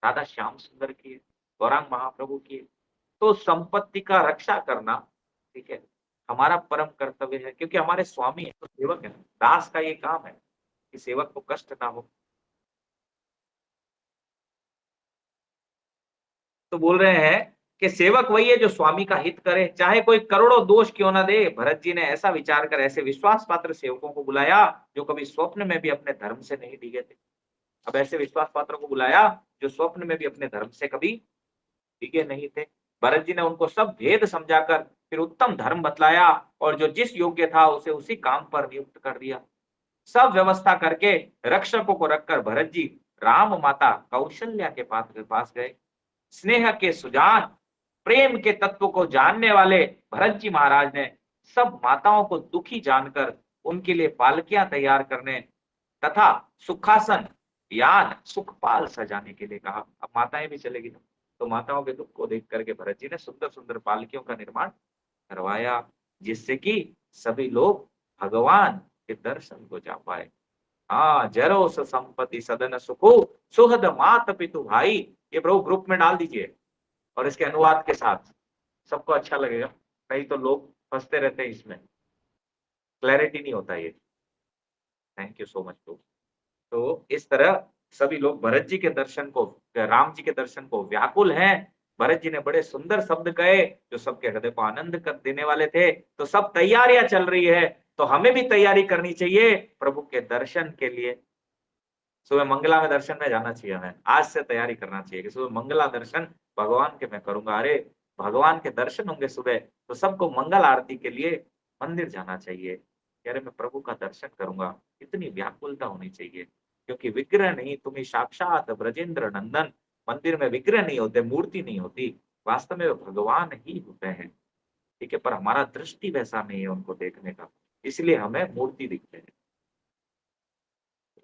राधा श्याम सुंदर की है, गौरांग महाप्रभु की है। तो संपत्ति का रक्षा करना, ठीक है, हमारा परम कर्तव्य है, क्योंकि हमारे स्वामी है, तो सेवक है, दास का ये काम है कि सेवक को कष्ट ना हो। तो बोल रहे हैं कि सेवक वही है जो स्वामी का हित करे, चाहे कोई करोड़ों दोष क्यों ना दे। भरत जी ने ऐसा विचार कर ऐसे विश्वास पात्र सेवकों को बुलाया जो कभी स्वप्न में भी अपने धर्म से नहीं डिगे थे। अब ऐसे विश्वास पात्रों को बुलाया जो स्वप्न में भी अपने धर्म से कभी डिगे नहीं थे। भरत जी ने उनको सब भेद समझाकर फिर उत्तम धर्म बतलाया, और जो जिस योग्य था उसे उसी काम पर नियुक्त कर दिया। सब व्यवस्था करके रक्षकों को रखकर भरत जी राम माता कौशल्या के पास गए। स्नेह के सुजान, प्रेम के तत्व को जानने वाले भरत जी महाराज ने सब माताओं को दुखी जानकर उनके लिए पालकियां तैयार करने तथा सुखासन, यान, सुखपाल सजाने के लिए कहा। अब माताएं भी चलेगी ना, तो माताओं के दुख को देख करके भरत जी ने सुंदर सुंदर पालकियों का निर्माण करवाया, जिससे कि सभी लोग भगवान के दर्शन को जा पाए। हाँ, जरो स संपत्ति सदन सुखो सुहद मात पितु भाई, ये प्रभु ग्रुप में डाल दीजिए और इसके अनुवाद के साथ, सबको अच्छा लगेगा। नहीं तो लोग फंसते रहते हैं इसमें, क्लैरिटी नहीं होता ये। थैंक यू सो मच प्रभु। तो इस तरह सभी लोग भरत जी के दर्शन को, राम जी के दर्शन को व्याकुल हैं। भरत जी ने बड़े सुंदर शब्द कहे जो सबके हृदय को आनंद कर देने वाले थे। तो सब तैयारियां चल रही है, तो हमें भी तैयारी करनी चाहिए प्रभु के दर्शन के लिए। सुबह मंगला में दर्शन में जाना चाहिए, हमें आज से तैयारी करना चाहिए कि सुबह मंगला दर्शन भगवान के मैं करूंगा। अरे भगवान के दर्शन होंगे सुबह, तो सबको मंगल आरती के लिए मंदिर जाना चाहिए। अरे मैं प्रभु का दर्शन करूंगा, इतनी व्याकुलता होनी चाहिए। क्योंकि विग्रह नहीं, तुम्हें साक्षात ब्रजेंद्र नंदन, मंदिर में विग्रह नहीं होते, मूर्ति नहीं होती, वास्तव में भगवान ही होते हैं। ठीक है, पर हमारा दृष्टि वैसा नहीं है उनको देखने का, इसलिए हमें मूर्ति दिखते हैं।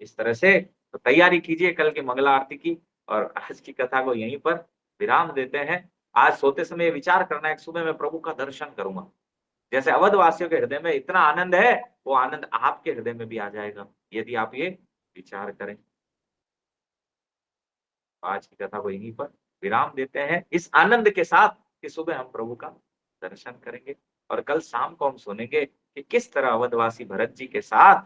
इस तरह से तो तैयारी कीजिए कल की मंगला आरती की, और आज की कथा को यहीं पर विराम देते हैं। आज सोते समय विचार करना है कि सुबह मैं प्रभु का दर्शन करूंगा। जैसे अवध वासियों के हृदय में इतना आनंद है, वो आनंद आपके हृदय में भी आ जाएगा यदि आप ये विचार करें। आज की कथा को यहीं पर विराम देते हैं इस आनंद के साथ कि सुबह हम प्रभु का दर्शन करेंगे, और कल शाम को हम सुनेंगे कि किस तरह अवधवासी भरत जी के साथ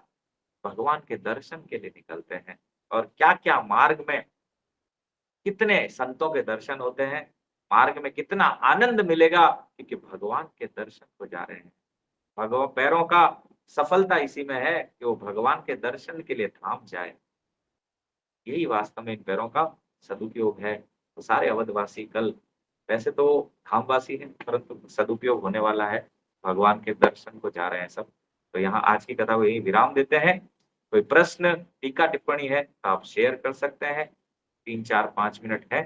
भगवान के दर्शन के लिए निकलते हैं, और क्या क्या मार्ग में कितने संतों के दर्शन होते हैं, मार्ग में कितना आनंद मिलेगा, क्योंकि भगवान के दर्शन को जा रहे हैं। भगवान पैरों का सफलता इसी में है कि वो भगवान के दर्शन के लिए थाम जाए। यही वास्तव में इन पैरों का सदुपयोग है। तो सारे अवधवासी कल वैसे तो धामवासी हैं, परंतु सदुपयोग होने वाला है, भगवान के दर्शन को जा रहे हैं सब। तो यहाँ आज की कथा को यही विराम देते हैं। कोई प्रश्न टीका टिप्पणी है तो आप शेयर कर सकते हैं, 3-4-5 मिनट है।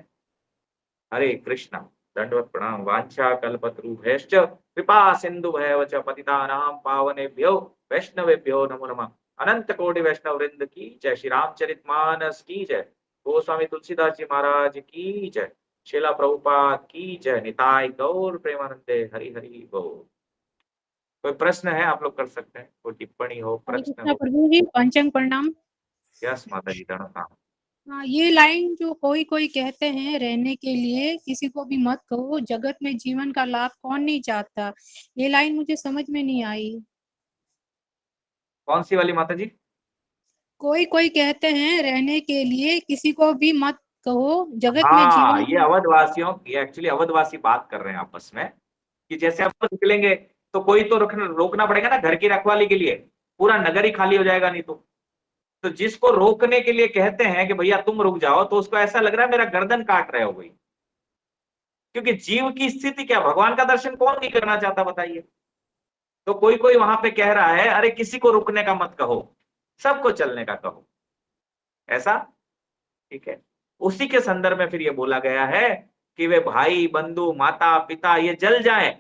हरे कृष्णा, दंडवत प्रणाम। वांछा कल्पतरुभ्यश्च कृपा सिन्धुभ्येव च पतितानां पावनेभ्यो वैष्णवेभ्यो नमो नमः। अनंत कोटि वैष्णव वृंद की जय। श्री रामचरितमानस की जय। गोस्वामी तुलसीदास जी महाराज की जय। श्रीला प्रभुपाद की जय। निताय गौर प्रेमानंदे। हरि हरि बोल। कोई प्रश्न है आप लोग कर सकते हैं, कोई टिप्पणी हो, हरे प्रश्न कृष्णा हो। प्रभु जी, पंचांग प्रणाम। यस माता जी, प्रणाम। हाँ, ये लाइन जो कोई कोई कहते हैं रहने के लिए किसी को भी मत कहो, जगत में जीवन का लाभ कौन नहीं चाहता, ये लाइन मुझे समझ में नहीं आई। कौन सी वाली माता जी? कोई कोई कहते हैं रहने के लिए किसी को भी मत कहो, जगत में हाँ, जीवन ये अवधवासियों, ये एक्चुअली अवधवासी बात कर रहे हैं आपस में कि जैसे आप निकलेंगे तो कोई तो रोकना पड़ेगा ना घर की रखवाली के लिए, पूरा नगर ही खाली हो जाएगा नहीं तो जिसको रोकने के लिए कहते हैं कि भैया तुम रुक जाओ, तो उसको ऐसा लग रहा है मेरा गर्दन काट रहे हो भाई। क्योंकि जीव की स्थिति क्या, भगवान का दर्शन कौन नहीं करना चाहता बताइए। तो कोई कोई वहां पे कह रहा है अरे किसी को रुकने का मत कहो, सबको चलने का कहो, ऐसा ठीक है। उसी के संदर्भ में फिर ये बोला गया है कि वे भाई बंधु माता पिता ये जल जाएं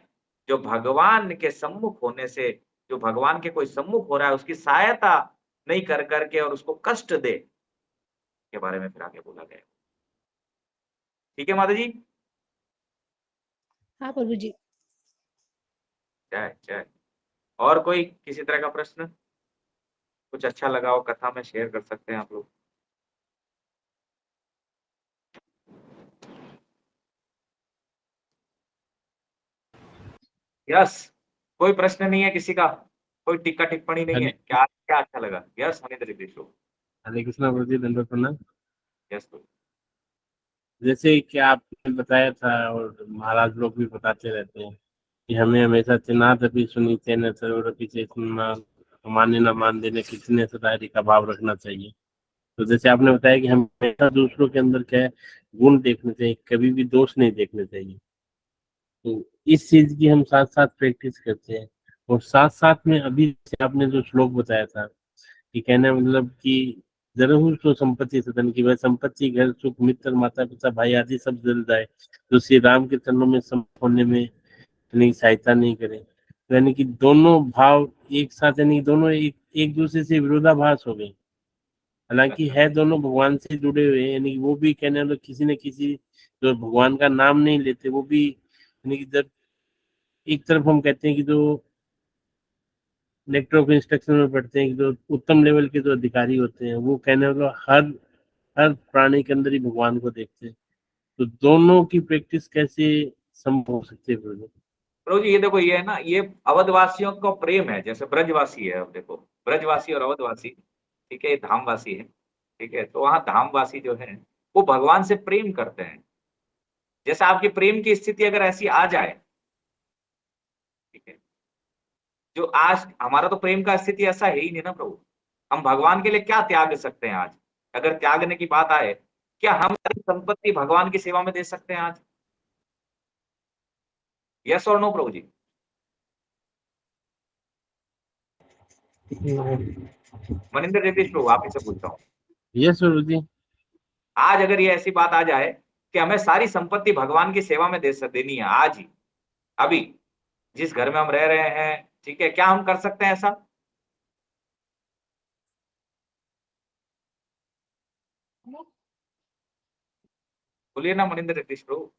जो भगवान के सम्मुख होने से, जो भगवान के कोई सम्मुख हो रहा है उसकी सहायता नहीं कर करके और उसको कष्ट दे, के बारे में फिर आगे बोला गया। ठीक है माता जी, हाँ प्रभु जी। जय जय। और कोई किसी तरह का प्रश्न, कुछ अच्छा लगा हो कथा में शेयर कर सकते हैं आप लोग। यस, कोई प्रश्न नहीं है किसी का, कोई टिक्का टिप्पणी नहीं है, क्या क्या अच्छा लगा। यस मनिंद्र देशो। हरे कृष्णा प्रभु जी, दंडवत प्रणाम। यस जैसे कि आपने बताया था और महाराज लोग भी बताते रहते हैं कि हमें हमेशा चिनादपि सुनीते न सर्वरपि चेतना माने न मान देने कितने सदाहरि का भाव रखना चाहिए। तो जैसे आपने बताया कि हमेशा दूसरों के अंदर क्या है, गुण देखने चाहिए, कभी भी दोष नहीं देखने चाहिए। तो इस चीज की हम साथ साथ प्रैक्टिस करते हैं। और साथ साथ में अभी से आपने जो श्लोक बताया था कि कहने मतलब कि जरूर तो संपत्ति सदन की, वह संपत्ति घर सुख मित्र माता पिता भाई आदि सब जल जाए तो श्री राम के चरणों में सम्मुख होने में यानी सहायता नहीं करे। तो यानी कि दोनों भाव एक साथ, यानी दोनों एक दूसरे से विरोधाभास हो गए। हालांकि है दोनों भगवान से जुड़े हुए हैं, यानी वो भी कहने वाले किसी न किसी जो भगवान का नाम नहीं लेते वो भी, यानी कि जब एक तरफ हम कहते हैं कि जो लेक्टर ऑफ इंस्ट्रक्शन में पढ़ते हैं कि जो उत्तम लेवल के जो अधिकारी होते हैं वो कहने वाला हर प्राणी के अंदर ही भगवान को देखते हैं। तो दोनों की प्रैक्टिस कैसे संभव हो सकती है प्रभु? प्रभु जी ये देखो, ये है ना, ये अवधवासियों का प्रेम है, जैसे ब्रजवासी है। अब देखो, ब्रजवासी और अवधवासी, ठीक है, ये धामवासी है, ठीक है। तो वहां धामवासी जो है वो भगवान से प्रेम करते हैं। जैसे आपकी प्रेम की स्थिति अगर ऐसी आ जाए, ठीक है, जो आज हमारा तो प्रेम का स्थिति ऐसा है ही नहीं ना प्रभु। हम भगवान के लिए क्या त्याग सकते हैं आज? अगर त्यागने की बात आए, क्या हम सारी संपत्ति भगवान की सेवा में दे सकते हैं आज? यस और नो प्रभु जी? मनिंदर जगदीश प्रभु, आप ही से पूछता हूँ। यस प्रभु जी। आज अगर ये ऐसी बात आ जाए कि हमें सारी संपत्ति भगवान की सेवा में देनी है आज ही, अभी जिस घर में हम रह रहे हैं, ठीक है, क्या हम कर सकते हैं ऐसा? बोलिए ना मनिंदर जगदीश प्रभु।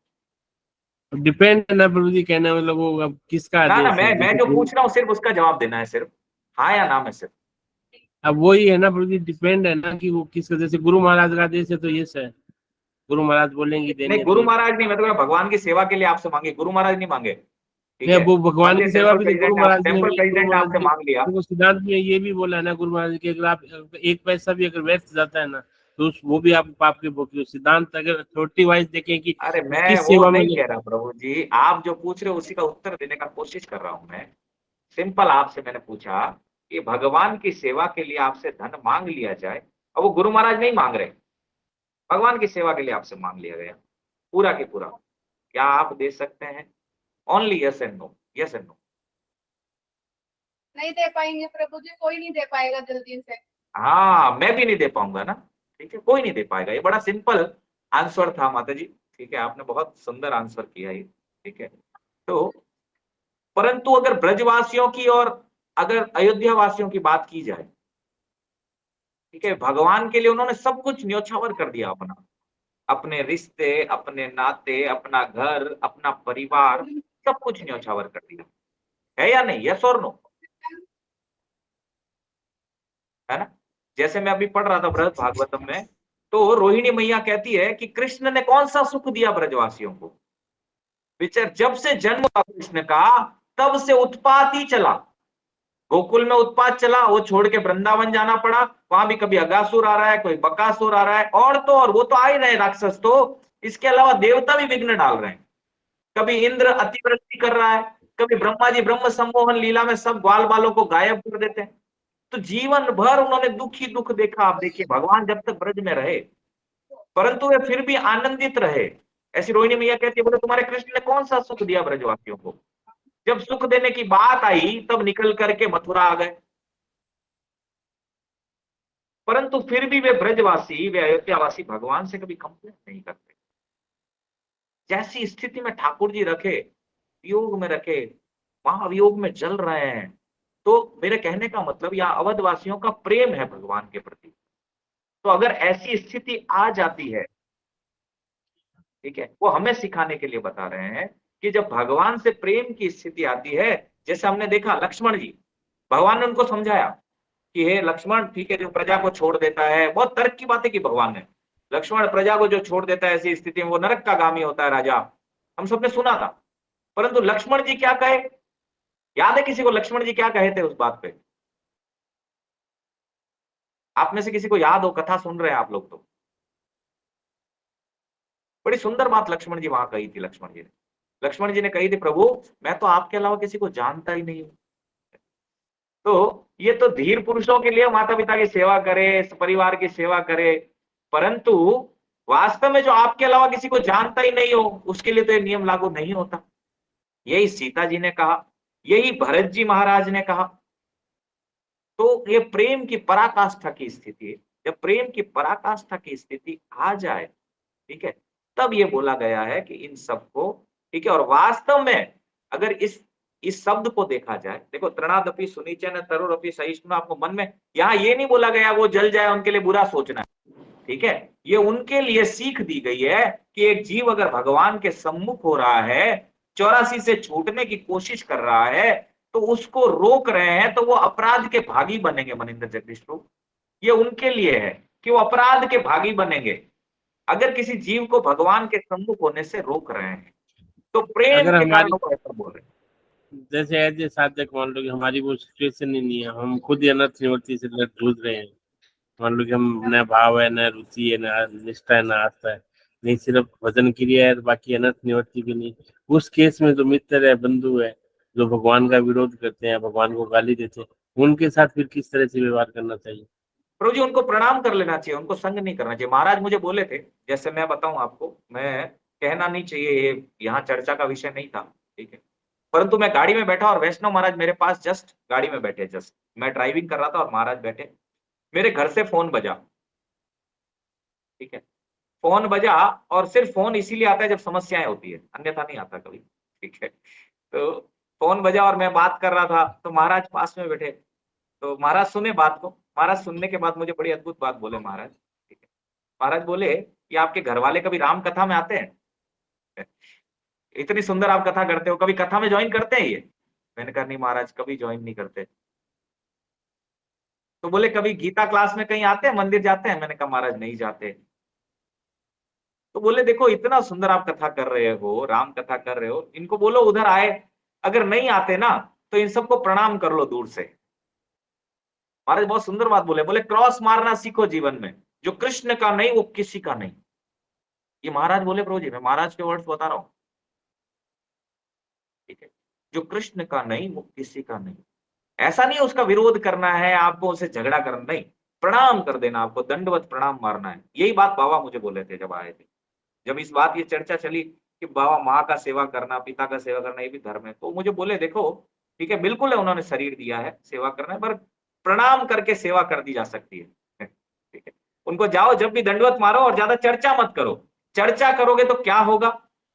डिपेंड है ना प्रभु जी, कहने वाला वो अब किसका ना आदेश है। मैं जो पूछ रहा हूँ सिर्फ उसका जवाब देना है, सिर्फ हाँ या ना में सिर्फ। अब वही है ना प्रभु जी, डिपेंड है ना कि वो किसका। जैसे गुरु महाराज का आदेश है तो यस है, गुरु महाराज बोलेंगे देने। नहीं, गुरु महाराज नहीं, मैं तो भगवान की सेवा के लिए आपसे मांगे, गुरु महाराज नहीं मांगे, ठीक है। वो भगवान की सेवा भी तो गुरु महाराज ने, टेंपल प्रेसिडेंट आपसे मांग लिया। तो सिद्धांत में ये भी बोला है ना गुरु महाराज की, अगर आप एक पैसा भी अगर व्यर्थ जाता है ना तो वो भी आप पाप के भोगी हो। सिद्धांत अगर अथॉरिटी वाइज देखें कि अरे मैं किस वो सेवा में नहीं कह रहा प्रभु जी, आप जो पूछ रहे हो उसी का उत्तर देने का कोशिश कर रहा हूं मैं। सिंपल आपसे मैंने पूछा कि भगवान की सेवा के लिए आपसे धन मांग लिया जाए, और वो गुरु महाराज नहीं मांग रहे, भगवान की सेवा के लिए आपसे मांग लिया गया पूरा के पूरा, क्या आप दे सकते हैं? Only yes and no, yes and no. नहीं दे पाएंगे प्रभु जी, कोई नहीं दे पाएगा जल्दी से। हाँ, मैं भी नहीं दे पाऊंगा ना, ठीक है, कोई नहीं दे पाएगा। ये बड़ा सिंपल आंसर था माता जी, ठीक है, आपने बहुत सुंदर आंसर किया ये, ठीक है। तो परंतु अगर ब्रजवासियों की और अगर अयोध्या वासियों की बात की जाए, ठीक है, भगवान के लिए उन्होंने सब कुछ न्योछावर कर दिया, अपना, अपने रिश्ते, अपने नाते, अपना घर, अपना परिवार, सब कुछ न्योछावर कर दिया, है या नहीं? यस और नो? है ना? जैसे मैं अभी पढ़ रहा था बृहद भागवतम में, तो रोहिणी मैया कहती है कि कृष्ण ने कौन सा सुख दिया ब्रजवासियों को? विचार, जब से जन्म हुआ कृष्ण का तब से उत्पात ही चला, गोकुल में उत्पात चला, वो छोड़ के वृंदावन जाना पड़ा, वहां भी कभी अगासुर आ रहा है, कोई बकासुर आ रहा है, और तो और वो तो आ ही रहे राक्षस, तो इसके अलावा देवता भी विघ्न डाल रहे हैं। कभी इंद्र अतिवृष्टि कर रहा है, कभी ब्रह्मा जी ब्रह्म सम्मोहन लीला में सब ग्वाल बालों को गायब कर देते हैं। तो जीवन भर उन्होंने दुख ही दुख देखा। आप देखिए, भगवान जब तक ब्रज में रहे, परंतु वे फिर भी आनंदित रहे। ऐसी रोहिणी मैया कहती है, बोले तुम्हारे कृष्ण ने कौन सा सुख दिया ब्रजवासियों को? जब सुख देने की बात आई तब निकल करके मथुरा आ गए। परंतु फिर भी वे ब्रजवासी, वे अयोध्यावासी भगवान से कभी कंप्लेन नहीं करते। जैसी स्थिति में ठाकुर जी रखे, वियोग में रखे, महावियोग में जल रहे हैं, तो मेरे कहने का मतलब यह अवधवासियों का प्रेम है भगवान के प्रति। तो अगर ऐसी स्थिति आ जाती है, ठीक है, वो हमें सिखाने के लिए बता रहे हैं कि जब भगवान से प्रेम की स्थिति आती है, जैसे हमने देखा लक्ष्मण जी, भगवान ने उनको समझाया कि हे लक्ष्मण, ठीक है, जो प्रजा को छोड़ देता है, बहुत तर्क की बातें की भगवान ने, लक्ष्मण प्रजा को जो छोड़ देता है ऐसी स्थिति में वो नरक का गामी होता है राजा, हम सबने सुना था। परंतु लक्ष्मण जी क्या कहे? याद है किसी को लक्ष्मण जी क्या कहे थे उस बात पे? आप में से किसी को याद हो? कथा सुन रहे हैं आप लोग तो। बड़ी सुंदर बात लक्ष्मण जी वहां कही थी। लक्ष्मण जी ने कही थी, प्रभु मैं तो आपके अलावा किसी को जानता ही नहीं हूं। तो ये तो धीर पुरुषों के लिए माता पिता की सेवा करे, परिवार की सेवा करे, परंतु वास्तव में जो आपके अलावा किसी को जानता ही नहीं हो, उसके लिए तो ये नियम लागू नहीं होता। यही सीता जी ने कहा, यही भरत जी महाराज ने कहा। तो ये प्रेम की पराकाष्ठा की स्थिति है। जब प्रेम की पराकाष्ठा की स्थिति आ जाए, ठीक है, तब ये बोला गया है कि इन सबको, ठीक है, और वास्तव में अगर इस शब्द को देखा जाए, देखो तृणादपि सुनीचन तरुरपि सहिष्णु, आपको मन में यहाँ ये नहीं बोला गया वो जल जाए उनके लिए बुरा सोचना है, ठीक है, ये उनके लिए सीख दी गई है कि एक जीव अगर भगवान के सम्मुख हो रहा है, 84 से छूटने की कोशिश कर रहा है, तो उसको रोक रहे हैं, तो वो अपराध के भागी बनेंगे मनिंदर जगदीश प्रभु। ये उनके लिए है कि वो अपराध के भागी बनेंगे अगर किसी जीव को भगवान के सम्मुख होने से रोक रहे हैं, तो प्रेम अगर के कारण हमारी वो ऐसा बोल रहे हैं। जैसे एज ए साधक मान लो कि हमारी वो सिचुएशन ही नहीं है, हम खुद ही अनर्थ निवृत्ति से जूझ रहे हैं, मान लो कि हम न भाव है, न रुचि है, न निष्ठा है, न आस्था है, नहीं सिर्फ भजन क्रिया है, बाकी अनर्थ निवृत्ति भी नहीं। उस केस में जो मित्र है, बंधु है, जो भगवान का विरोध करते हैं, भगवान को गाली देते हैं, उनके साथ फिर किस तरह से व्यवहार करना चाहिए? प्रभु जी उनको प्रणाम कर लेना चाहिए, उनको संग नहीं करना चाहिए। महाराज मुझे बोले थे, जैसे मैं बताऊं आपको, मैं कहना नहीं चाहिए, ये यहाँ चर्चा का विषय नहीं था, ठीक है, परंतु मैं गाड़ी में बैठा और वैष्णव महाराज मेरे पास जस्ट गाड़ी में बैठे, जस्ट मैं ड्राइविंग कर रहा था और महाराज बैठे, मेरे घर से फोन बजा, ठीक है, फोन बजा, और सिर्फ फोन इसीलिए आता है जब समस्याएं होती है, अन्यथा नहीं आता कभी, ठीक है। तो फोन बजा और मैं बात कर रहा था, तो महाराज पास में बैठे, तो महाराज सुने बात को, महाराज सुनने के बाद मुझे बड़ी अद्भुत बात बोले महाराज, ठीक है, महाराज बोले कि आपके घर वाले कभी राम कथा में आते हैं? इतनी सुंदर आप कथा करते हो, कभी कथा में ज्वाइन करते हैं ये? मैंने कहा नहीं महाराज, कभी ज्वाइन नहीं करते। तो बोले कभी गीता क्लास में कहीं आते हैं, मंदिर जाते हैं? मैंने कहा महाराज नहीं जाते। तो बोले देखो इतना सुंदर आप कथा कर रहे हो, राम कथा कर रहे हो, इनको बोलो उधर आए, अगर नहीं आते ना तो इन सबको प्रणाम कर लो दूर से। महाराज बहुत सुंदर बात बोले, बोले क्रॉस मारना सीखो जीवन में, जो कृष्ण का नहीं वो किसी का नहीं। ये महाराज बोले प्रभु जी, मैं महाराज के वर्ड्स बता रहा हूं, ठीक है, जो कृष्ण का नहीं वो किसी का नहीं। ऐसा नहीं उसका विरोध करना है, आपको उसे झगड़ा करना नहीं, प्रणाम कर देना, आपको दंडवत प्रणाम मारना है। यही बात बाबा मुझे बोले थे जब आए थे, जब इस बात ये चर्चा चली कि बाबा माँ का सेवा करना, पिता का सेवा करना ये भी धर्म है, तो मुझे बोले देखो ठीक है, बिल्कुल है, उन्होंने शरीर दिया है, सेवा करना है, पर प्रणाम करके सेवा कर दी जा सकती है, ठीक है। उनको जाओ जब भी दंडवत मारो और ज्यादा चर्चा मत करो। चर्चा करोगे तो क्या होगा?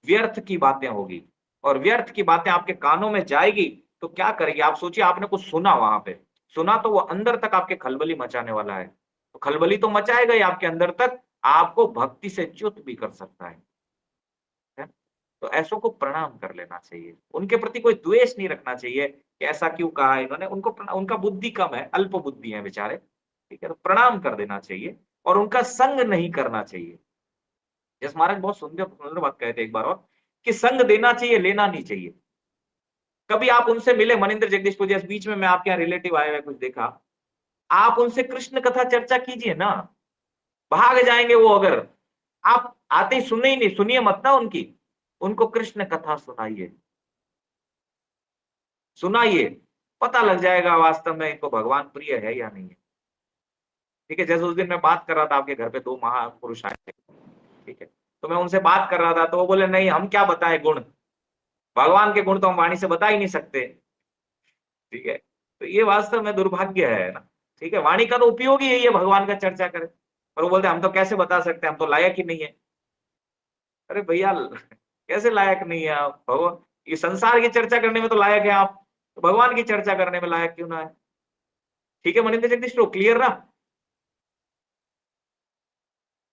व्यर्थ की बातें होगी, और व्यर्थ की बातें आपके कानों में जाएगी तो क्या करेगी? आप सोचिए, आपने कुछ सुना, वहां पे सुना तो वो अंदर तक आपके खलबली मचाने वाला है, तो खलबली तो मचाएगा ही आपके अंदर तक, आपको भक्ति से च्युत भी कर सकता है। तो ऐसों को प्रणाम कर लेना चाहिए, उनके प्रति कोई द्वेष नहीं रखना चाहिए कि ऐसा क्यों कहा इन्होंने, उनको उनका बुद्धि कम है, अल्प बुद्धि है बेचारे, ठीक है, तो प्रणाम कर देना चाहिए और उनका संग नहीं करना चाहिए। जैसे महाराज बहुत सुंदर सुंदर बात कहते एक बार और, कि संग देना चाहिए, लेना नहीं चाहिए। कभी आप उनसे मिले, मनिंदर जगदीश को, जैसे बीच में मैं आपके यहाँ रिलेटिव आए हुए कुछ देखा, आप उनसे कृष्ण कथा चर्चा कीजिए ना, भाग जाएंगे वो। अगर आप आते ही सुने ही नहीं, सुनिए मत ना उनकी, उनको कृष्ण कथा सुनाइए, सुनाइए, पता लग जाएगा वास्तव में इनको भगवान प्रिय है या नहीं है, ठीक है। जैसे उस दिन मैं बात कर रहा था, आपके घर पे 2 महापुरुष आए थे, ठीक है, तो मैं उनसे बात कर रहा था, तो वो बोले नहीं हम क्या बताएं गुण, भगवान के गुण तो हम वाणी से बता ही नहीं सकते, ठीक है। तो ये वास्तव में दुर्भाग्य है ना, ठीक है, वाणी का तो उपयोग ही यही है, भगवान का चर्चा करें, और वो बोलते हम तो कैसे बता सकते हैं, हम तो लायक ही नहीं है। अरे भैया कैसे लायक नहीं है आप? भगवान, ये संसार की चर्चा करने में तो लायक है आप, तो भगवान की चर्चा करने में लायक क्यों ना है? ठीक है मनिंदर जगदीश, तो क्लियर ना?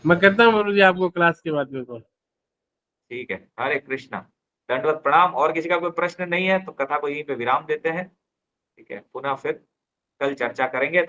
मैं करता हूँ मनोज जी आपको क्लास के बाद में कॉल। ठीक है, हरे कृष्णा, दंडवत प्रणाम। और किसी का कोई प्रश्न नहीं है तो कथा को यहीं पे विराम देते हैं, ठीक है, पुनः फिर कल चर्चा करेंगे। तो